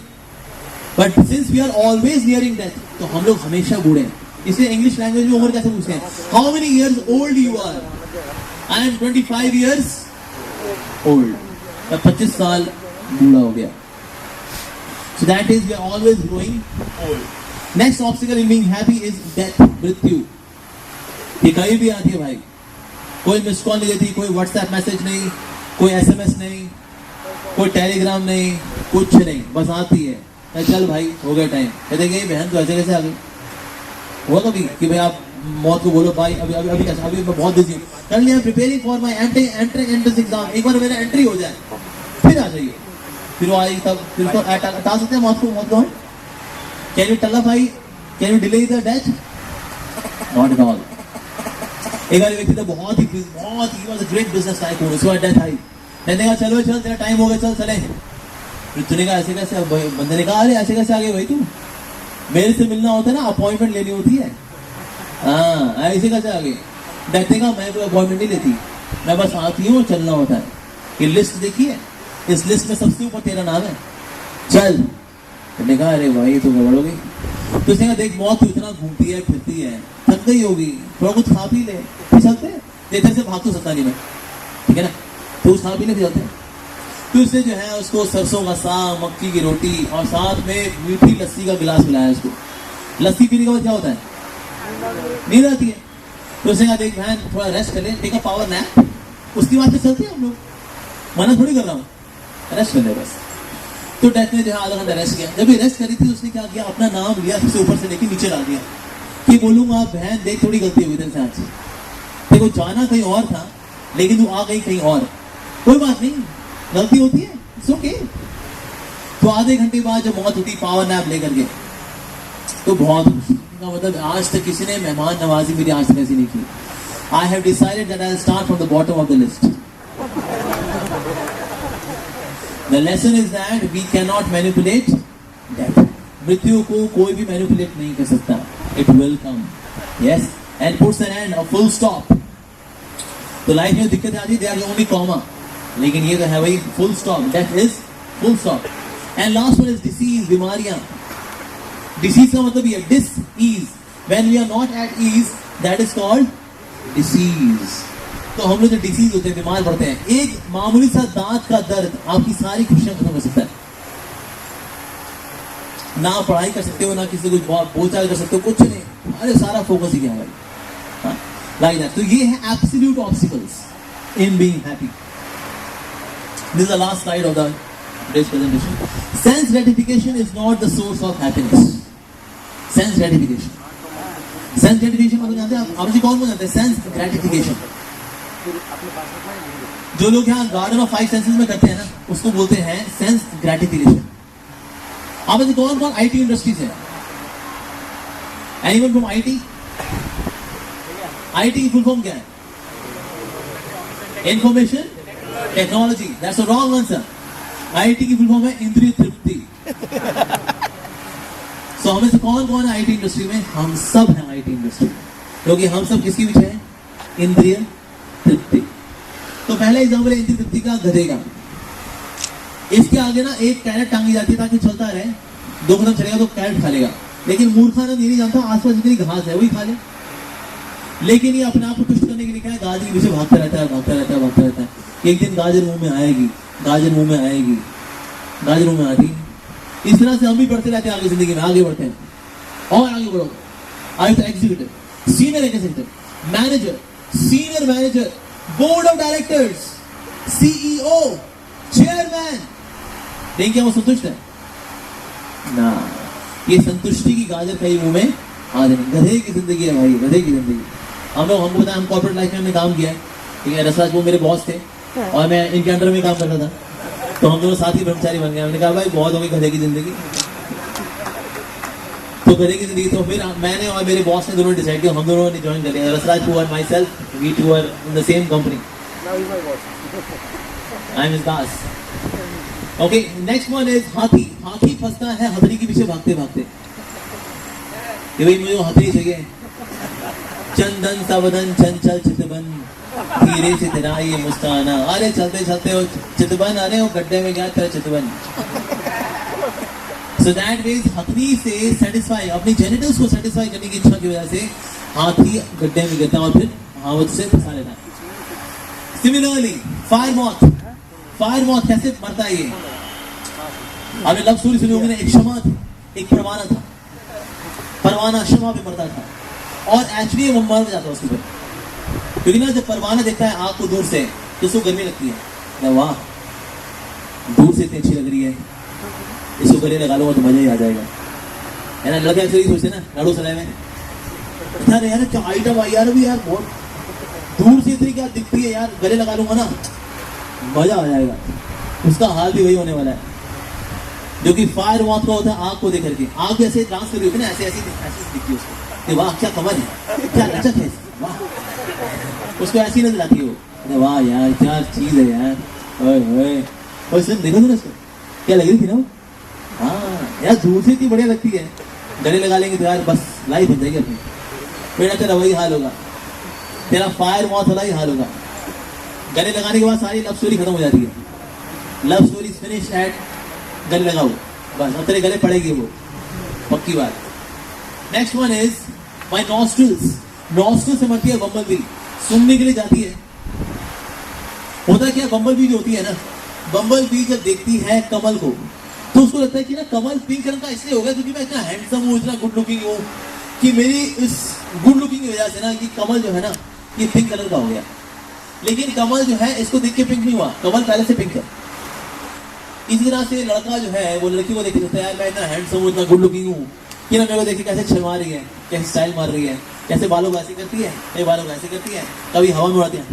But since we are always nearing death, तो हम लोग हमेशा बूढ़े हैं। इसलिए इंग्लिश लैंग्वेज में उम्र कैसे पूछते हैं? How many years old you are? I am 25 years old. मैं 25 साल बूढ़ा हो गया. So that is, we are always growing old. Next obstacle in being happy is death, मृत्यु. ये कहीं भी आती है भाई. कोई मिस कॉल नहीं देती, कोई व्हाट्सएप मैसेज नहीं, कोई एसएमएस नहीं, कोई टेलीग्राम नहीं, कुछ नहीं, बस आती है. चल भाई हो गया टाइम. कहते गई बहन तो ऐसे कैसे आ गई. हुआ कभी कि भाई आप मौत को बोलो भाई अभी अभी अभी कैसे, अभी मैं बहुत बिजी हूँ, कर लिया preparing for my entrance exam, एक बार मेरा एंट्री हो जाए फिर आ जाइए. फिर वो आई तब फिर तो टाल सकते हैं मौत को. कैन यू टलफाई, can you delay the death? Not at all. एक बार व्यक्ति था बहुत ही ग्रेट बिजनेस टाइकून, उसके बाद डेथ आई. मैंने कहा चलो चल तेरा टाइम हो गया, चल चले. तूने कहा ऐसे कैसे, बंदे ने कहा अरे ऐसे कैसे आ गए भाई, तू मेरे से मिलना होता है ना, अपॉइंटमेंट लेनी होती है. हाँ ऐसे कैसे आ गए. देखते का मैं कोई अपॉइंटमेंट नहीं लेती, मैं बस आती हूँ, चलना होता है. ये लिस्ट देखिए, इस लिस्ट में सबसे ऊपर तेरा नाम है, चल. मैंने कहा अरे भाई तो गड़बड़ हो गई. तो उसने कहा देख मौत तो इतना घूमती है फिरती है, थक गई होगी, थोड़ा कुछ खा पी ले, फिर चलते इधर से भाग तो सकता नहीं मैं, ठीक है ना, तो खा पी ले फिर चलते. तो उसने जो है उसको सरसों का साग, मक्की की रोटी और साथ में मीठी लस्सी का गिलास मिलाया उसको. लस्सी पीने के बाद क्या होता है, नींद आती है. तो उसने कहा देख बहन थोड़ा रेस्ट कर ले, टेक अ पावर नैप, उसकी बात से चलते हैं हम लोग, मना थोड़ी कर रहा हूँ, रेस्ट कर ले बस. तो डेथ ने जो है आधा घंटा रेस्ट किया. जब ये रेस्ट करी थी उसने क्या किया, अपना नाम लिया, सबसे ऊपर से लेके नीचे डाल दिया कि बोलूंगा बहन देख थोड़ी गलती हुई तेरे से आज. देखो जाना कहीं और था लेकिन तू आ गई कहीं और, कोई बात नहीं, गलती होती है, इट्स ओके. तो आधे घंटे बाद जब मौत हुई पावर नैप लेकर के, तो बहुत खुशी का मतलब आज तक किसी ने मेहमान नवाजी मेरी आज तक ऐसी नहीं की. I have decided that I will start from the bottom of the list. The lesson is that we can not manipulate death. मृत्यु को कोई भी मैनिपुलेट नहीं कर सकता. It will come, yes, and puts an end, a full stop. तो life में दिक्कतें आती है, दे आर ओनली कॉमा, लेकिन ये तो है भाई full stop. Death is full stop. And last one is disease, बीमारियां. डिसीज का मतलब ये dis ease, when we are not at ease that is called disease. तो हम लोग जो डिसीज होते हैं, बीमार पड़ते हैं, एक मामूली सा दांत का दर्द आपकी सारी खुशियां खत्म कर सकता है. ना पढ़ाई कर सकते हो, ना किसी को बोलचाल कर सकते हो, कुछ नहीं, अरे सारा फोकस ही क्या भाई, लाइक दैट. तो ये है absolute obstacles in being happy. This is the last slide of the today's presentation. Sense gratification is not the source of happiness. Sense gratification. Sense gratification मतलब जानते हैं आप जी, कौन जानते हैं sense gratification? जो लोग यहाँ गार्डन ऑफ 5 सेंसेस में करते हैं ना, उसको बोलते हैं sense gratification. आप जी कौन कौन IT इंडस्ट्री से? Anyone from IT? IT की फुल फॉर्म क्या है? Information technology. That's a wrong answer. IT की फुल फॉर्म है इंद्रिय तृप्ति. सो हमें से कौन कौन है आईटी इंडस्ट्री में? हम सब हैं आईटी इंडस्ट्री, क्योंकि हम सब किसकी पीछे हैं? इंद्रिय तृप्ति. तो पहला एग्जाम्पल है इंद्रिय तृप्ति का, गधे का. इसके आगे ना एक कैरेट टांगी जाती है ताकि चलता रहे, 2 कदम चलेगा तो कैरेट खा लेगा. लेकिन मूर्खानंद ये नहीं जानता आसपास जितनी घास है वही खा ले. लेकिन ये अपने आप को तुष्ट करने के लिए क्या है, गाजर के पीछे भागता रहता है, भागता रहता है, भागता रहता है. एक दिन गाजर मुंह में आएगी, गाजर मुंह में आएगी, गाजर मुंह में आती. इस तरह से हम भी बढ़ते रहते हैं आगे जिंदगी में, आगे बढ़ते हैं और आगे बढ़ो. आई तो executive, senior executive, manager, senior manager, board of directors, CEO, chairman. देखिए क्या वो संतुष्ट है ना? ये संतुष्टि की गाजर कहीं मुंह में आ जाए. गधे की जिंदगी है भाई, गधे की जिंदगी. हमको बताया, हम कॉर्पोरेट लाइफ में हमने काम किया है, ठीक है. रसराज वो मेरे बॉस थे और मैं इनके अंडर में काम करता था, तो हम दोनों साथी कर्मचारी बन गए. हमने कहा भाई बहुत हो गई गधे की जिंदगी. तो गधे की जिंदगी, तो फिर मैंने और मेरे बॉस ने दोनों डिसाइड किया, हम दोनों ने ज्वाइन कर लिया. रसराज टू और myself, we two are in the same company. I am his das. Okay, next one is hathi. हाथी फंसता है हथड़ी के पीछे भागते भागते कि भाई मुझे हथड़ी चाहिए. चंदन सावधन चंचल चितबन, धीरे से तेरा ये मुस्काना. अरे चलते चलते हो चितबन, अरे वो गड्ढे में गया तेरा चितबन. सो दैट मींस हथनी से सेटिस्फाई, अपनी जेनिटल्स को सेटिस्फाई करने की इच्छा की वजह से हाथी गड्ढे में गिरता है और फिर हावत से फंसा लेता है. सिमिलरली फायर मॉथ कैसे मरता है ये? आपने लव स्टोरी सुनी होगी ना, एक शमा थी, एक परवाना था, परवाना शमा पे मरता था, और एक्चुअली वो मर जाता है उसके ऊपर, क्योंकि ना जब परवाना देखता है आग को दूर से तो उसको गर्मी लगती है, वाह दूर से इतनी अच्छी लग रही है, इसको गले लगा लूंगा तो मजा ही आ जाएगा, है ना? लड़के ऐसे ही सोचते ना लाड़ू सराय में, अरे यार क्या आइटम आई यार, अभी यार बहुत दूर से इतनी क्या दिखती है यार, गले लगा लूंगा ना मजा आ जाएगा। उसका हाल भी वही होने वाला है, जो कि फायर मॉथ का होता है आग को देख करके। आग भी ऐसे डांस कर रही होती है ना, ऐसे ऐसे दिखती है उसको कि वाह क्या कमर है, क्या लचक है, वाह उसको ऐसी नजर आती है वो, अरे वाह यार क्या चीज है यार, ओए और सिर्फ देखो ना उसको क्या लग रही थी ना वो, हाँ यार दूर से इतनी बढ़िया लगती है, गले लगा लेंगे तो यार बस लाइफ बन जाएगी अपनी। मेरा तेरा वही हाल होगा, तेरा फायर मॉथ वाला ही हाल होगा। गले लगाने के बाद सारी लव स्टोरी खत्म हो जाती है, लव स्टोरी फिनिश एट गले लगाओ, बस अब तेरे गले पड़ेगी वो, पक्की बात। Next one is my nostrils. Nostril से मरती है बम्बल बी, सुनने के लिए जाती है। होता क्या, बम्बल बी जो होती है ना, बम्बल बी जब देखती है कमल को तो उसको लगता है कि ना कमल पिंक रंग का इसलिए हो गया क्योंकि मैं इतना हैंडसम हूँ, इतना गुड लुकिंग हूँ, कि मेरी इस गुड लुकिंग की वजह से ना कि कमल जो है ना ये पिंक कलर का हो गया। लेकिन कमल जो है इसको देख के पिंक नहीं हुआ, कमल पहले से पिंक है। इसी तरह से लड़का जो है वो लड़की को देख के सोचता है यार मैं इतना हैंडसम हूँ, इतना गुड लुकिंग हूँ, कि ना मेरे को देखे कैसे छलवा रही है, कैसे स्टाइल मार रही है, कैसे बालों को ऐसे करती है, कई बालों को ऐसे करती है, कभी हवा में उड़ाती है,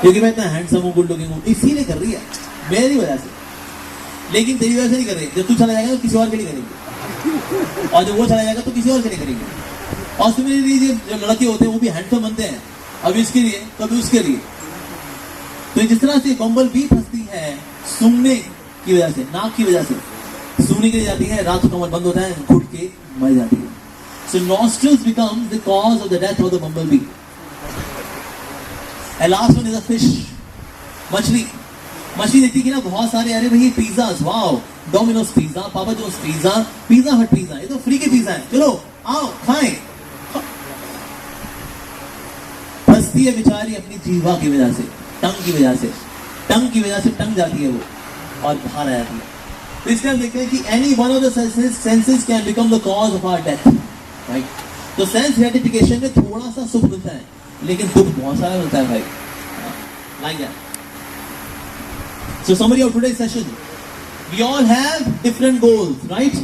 क्योंकि मैं इतना हैंडसम हूँ, गुड लुकिंग हूँ, इसीलिए कर रही है मेरी वजह से। लेकिन तेरी वजह से नहीं कर रही, जब तू चला जाएगा तो किसी और के लिए करेगी, और जब वो चला जाएगा तो किसी और के लिए करेगी। और सिमिलरली जो लड़के होते हैं वो भी हैंडसम बनते हैं, अभी इसके लिए कभी उसके लिए। तो जिस तरह से बम्बल बी फंसती है सूंघने की वजह से, नाक की वजह से सूंघने के लिए जाती है, रात को कमर बंद होता है, घुट के मर जाती है। So nostrils becomes the cause of the death of the bumblebee. And last one is a fish. मछली देखती कि ना बहुत सारे, अरे भाई पिज्जा, वाओ डोमिनोज पिज्जा, पापा जोस पिज्जा, पिज्जा हट पिज्जा, ये तो फ्री के पिज्जा है, चलो आओ खाएं। फंसती है बेचारी अपनी जीवा की वजह से, टंग की वजह से टंग जाती है वो और बाहर आ जाती है। तो इसलिए हम देखते हैं कि any one of the senses can become the cause of our death, right? तो सेंस ग्रेटिफिकेशन में थोड़ा सा सुख मिलता है, लेकिन दुख बहुत सारा मिलता है भाई, like that. So summary of today's session, we all have different goals, right?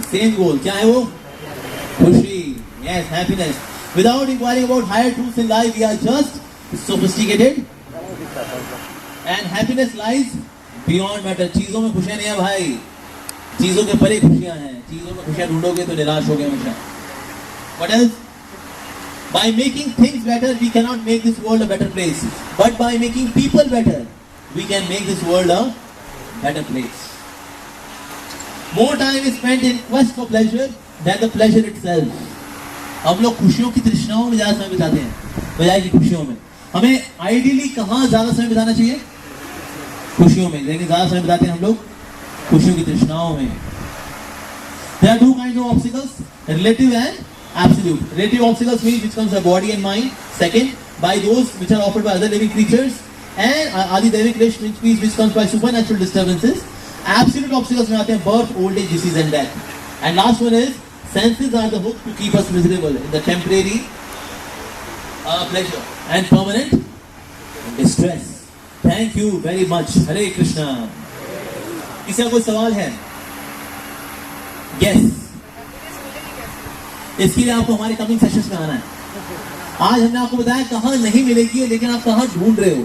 Same goal, क्या है वो? खुशी, yes, happiness. Without inquiring about higher truths in life, we are just sophisticated, and happiness lies beyond matter. चीजों में खुशियाँ नहीं है भाई, चीजों के परे खुशियाँ हैं। चीजों में खुशियाँ ढूंढोगे तो निराश हो गए हमेशा। What else? By making things better, we cannot make this world a better place. But by making people better, we can make this world a better place. More time is spent in quest for pleasure than the pleasure itself. हम लोग खुशियों की तृष्णाओं में ज्यादा समय बिताते हैं बजाय की खुशियों में। हमें आइडियली कहाँ ज्यादा समय बिताना चाहिए? खुशियों में, लेकिन ज्यादा समय बिताते हैं हम लोग खुशियों की तृष्णाओं में। There are two kinds of obstacles, relative and absolute. Relative obstacles means which comes by body and mind. Second, by those which are offered by other living creatures. And Adi Devic means which comes by supernatural disturbances. Absolute obstacles में आते हैं birth, old age, disease and death. And last one is senses are the hook to keep us miserable in the temporary pleasure and permanent distress. Thank you very much. Hare Krishna. किसी का कोई सवाल है? Yes. इसके लिए आपको हमारे coming sessions में आना है। आज हमने आपको बताया कहाँ नहीं मिलेगी, लेकिन आप कहाँ ढूंढ रहे हो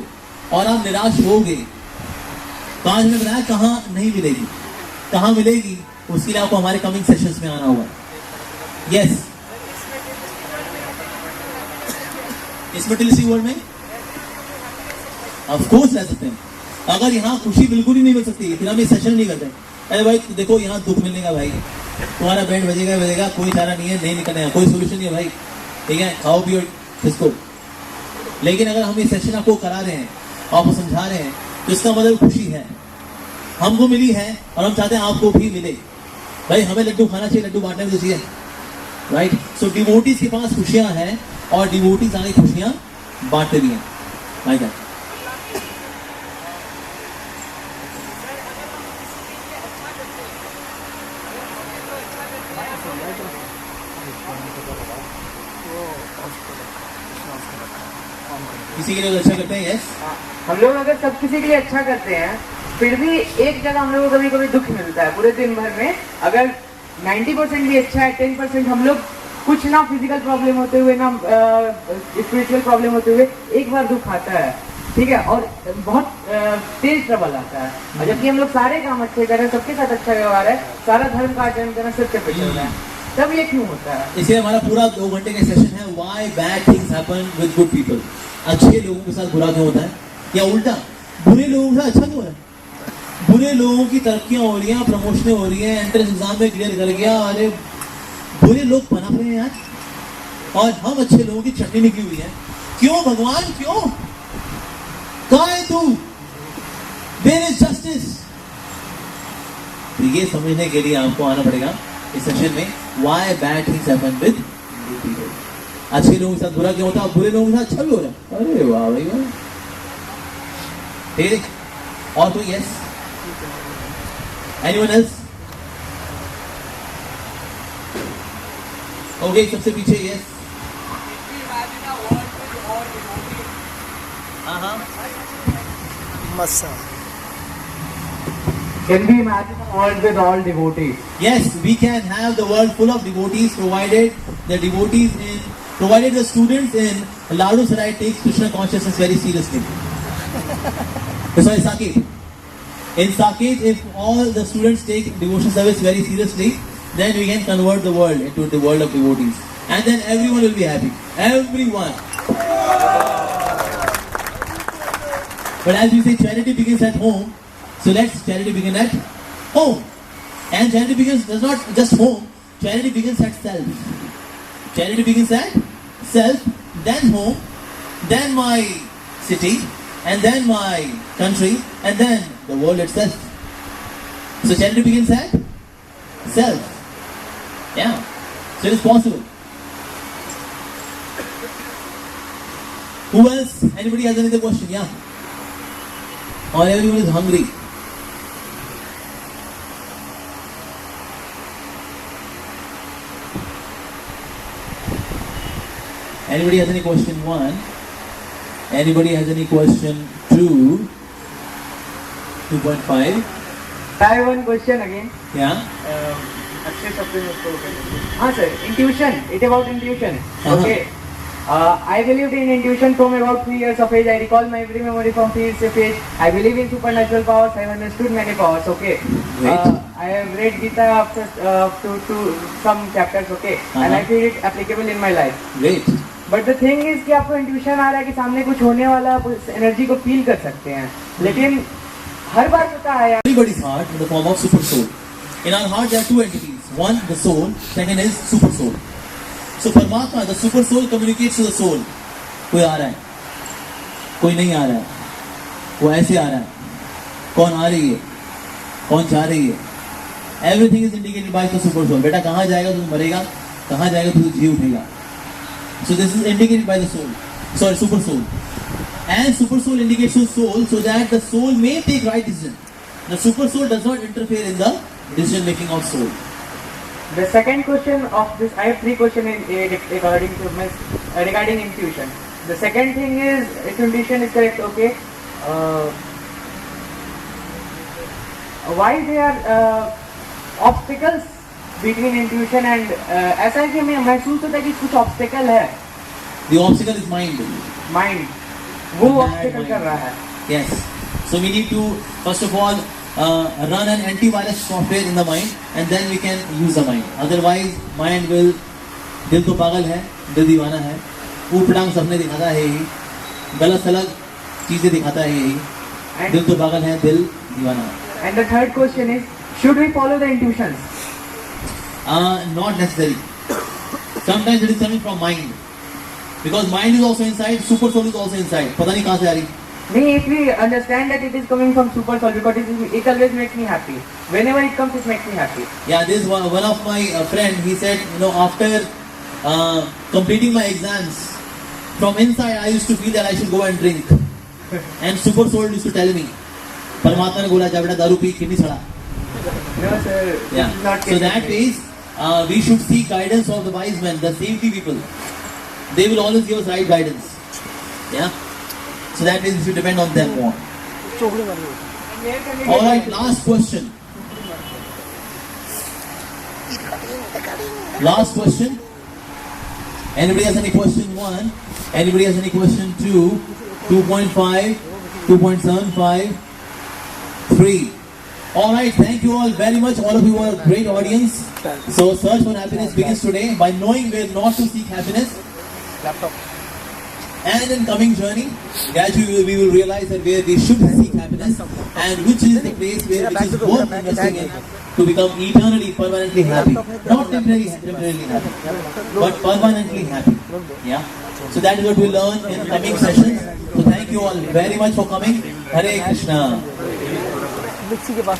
और आप निराश होगे। तो आज हमने बताया कहाँ नहीं मिलेगी, कहाँ मिलेगी, उसके लिए आपको हमारे कमिंग सेशंस में आना होगा। यस, इस मटेरियलिस्टिक वर्ल्ड में ऑफ कोर्स रह सकते हैं। अगर यहाँ खुशी बिल्कुल ही नहीं मिल सकती फिर हम ये सेशन नहीं करते। अरे भाई देखो यहाँ दुख मिलने का, भाई तुम्हारा बैंड बजेगा, कोई चारा नहीं है, नहीं निकलने का, कोई सोल्यूशन नहीं है भाई, ठीक है, खाओ पियो इसको। लेकिन अगर हम ये सेशन आपको करा रहे हैं, आपको समझा रहे हैं, तो इसका मतलब खुशी है, हमको मिली है और हम चाहते हैं आपको भी मिले। भाई हमें लड्डू खाना चाहिए, लड्डू बांटने में तो चाहिए, राइट? सो डिवोटीज के पास खुशियां हैं और डिवोटीज आगे खुशियां बांटते भी हैं लाइक दैट। किसी के लिए अच्छा करते हैं, यस।
हम लोग अगर सब किसी के लिए अच्छा करते हैं, फिर भी एक जगह हम लोग को कभी कभी दुख मिलता है पूरे दिन भर में। अगर 90% भी अच्छा है, 10% हम लोग कुछ ना फिजिकल प्रॉब्लम होते हुए ना स्पिरिचुअल प्रॉब्लम होते हुए एक बार दुख आता है, ठीक है, और बहुत तेज ट्रबल आता है। और जबकि हम लोग सारे काम अच्छे कर रहे हैं, सबके साथ अच्छा व्यवहार है, सारा धर्म का आचरण करना सत्य पे चल रहा है, तब ये क्यों होता है?
इसलिए हमारा पूरा 2 घंटे का सेशन है why bad things happen with good people. अच्छे लोगों के साथ बुरा क्यों होता है, या उल्टा बुरे लोगों के साथ अच्छा क्यों है? बुरे लोगों की तरक्कियां हो रही हैं, प्रमोशनें हो रही हैं, एंट्रेंस एग्जाम में क्लियर कर गया, अरे बुरे लोग पनप रहे हैं यार, और हम अच्छे लोगों की चटनी निकली हुई है। क्यों भगवान, क्यों? कहाँ है तू? There is justice. तो ये समझने के लिए आपको आना पड़ेगा इस सेशन में why bad things happen with good people. अच्छे लोगों के साथ बुरा क्यों होता है, बुरे लोगों के साथ अच्छा भी हो रहा है। अरे वाह भाई वाह, ठीक है। और कोई, यस, एनीवन एल्स? ओके, सबसे पीछे, यस। हाँ,
मस्सा।
Can we imagine a world with all devotees?
yes, we can have the world full of devotees, provided the students in Ladu Sarai takes Krishna consciousness very seriously. Sorry, Saket. In Saket, if all the students take devotion service very seriously, then we can convert the world into the world of devotees. And then everyone will be happy. Everyone. But as we say, charity begins at home. So let's charity begin at home. And charity does not just home. Charity begins at self. Charity begins at self, then home, then my city, and then my country, and then the world itself. So charity begins at self. Yeah. So it is possible. Who else? Anybody has another question? Yeah. Or everyone is hungry? Anybody has any question 1? Anybody has any question 2? 2.5?
I have one question again.
Yeah.
अच्छे शब्द में उसको करेंगे। हाँ sir, intuition. It about intuition. Okay. I believed in intuition from about 3 years of age. I recall my every memory from 3 years of age. I believe in supernatural powers. I have understood many powers. Okay. I have read Gita up to some chapters. Okay. And I feel it applicable in my life.
Great.
But the thing is कि आपको intuition आ रहा है कि सामने कुछ होने वाला, आप एनर्जी को फील कर सकते हैं, लेकिन हर बार पता है यार।
Everybody's heart in the form of super soul. In our heart there are 2 entities. One, the soul. Second is super soul. So Paramatma, the super soul communicates to the soul. कोई आ रहा है, कोई नहीं आ रहा है, वो ऐसे आ रहा है, कौन आ रही है, कौन जा रही है, everything is indicated by the super soul. बेटा कहाँ जाएगा तो मरेगा, कहाँ जाएगा तो जी उठेगा. So this is indicated by the soul. Sorry, super soul. And super soul indicates to soul so that the soul may take right decision. The super soul does not interfere in the decision making of soul.
The second question of this, I have 3 questions regarding intuition. The second thing is, if intuition is correct, okay, why there are obstacles between intuition and ऐसा है कि हमें महसूस होता है कि कुछ obstacle है.
The obstacle is mind.
Mind, वो obstacle कर रहा है.
Yes. So we need to first of all run an antivirus software in the mind, and then we can use the mind. Otherwise, mind will, दिल तो पागल है, दिल दीवाना है, ऊट-पटांग सपने दिखाता है ही, गलत-सलत चीजें दिखाता है ही, दिल तो पागल है, दिल दीवाना है.
And the third question is, should we follow the intuitions?
Not necessary. Sometimes it is coming from mind, because mind is also inside, super soul is also inside. पता नहीं कहाँ से आ रही.
नहीं, if we understand that it is coming from super soul, because it always makes me happy. Whenever it comes, it makes me happy.
Yeah, this one of my friend, he said, after completing my exams, From inside, I used to feel that I should go and drink. And Super Soul used to tell me, परमात्मा ने बोला जब बेटा दारू P kidney सड़ा.
No, sir.
Yeah.
This is not
So
case
that
of it.
means we should seek guidance of the wise men, the safety people. They will always give us right guidance. Yeah. So that means we should depend on them more. All right. Last question. Last question. Anybody has any question 1? Anybody has any question 2? 2.5, 2.75, 3. All right, thank you all very much. All of you are a great audience. So Search for Happiness begins today by knowing where not to seek happiness. And in coming journey, gradually we will realize that where we should seek happiness and which is the place where which is worth investing in to become eternally, permanently happy. Not temporarily happy, but permanently happy. Yeah. So that is what we learn in coming sessions. So thank you all very much for coming. Hare Krishna.
Mixie के पास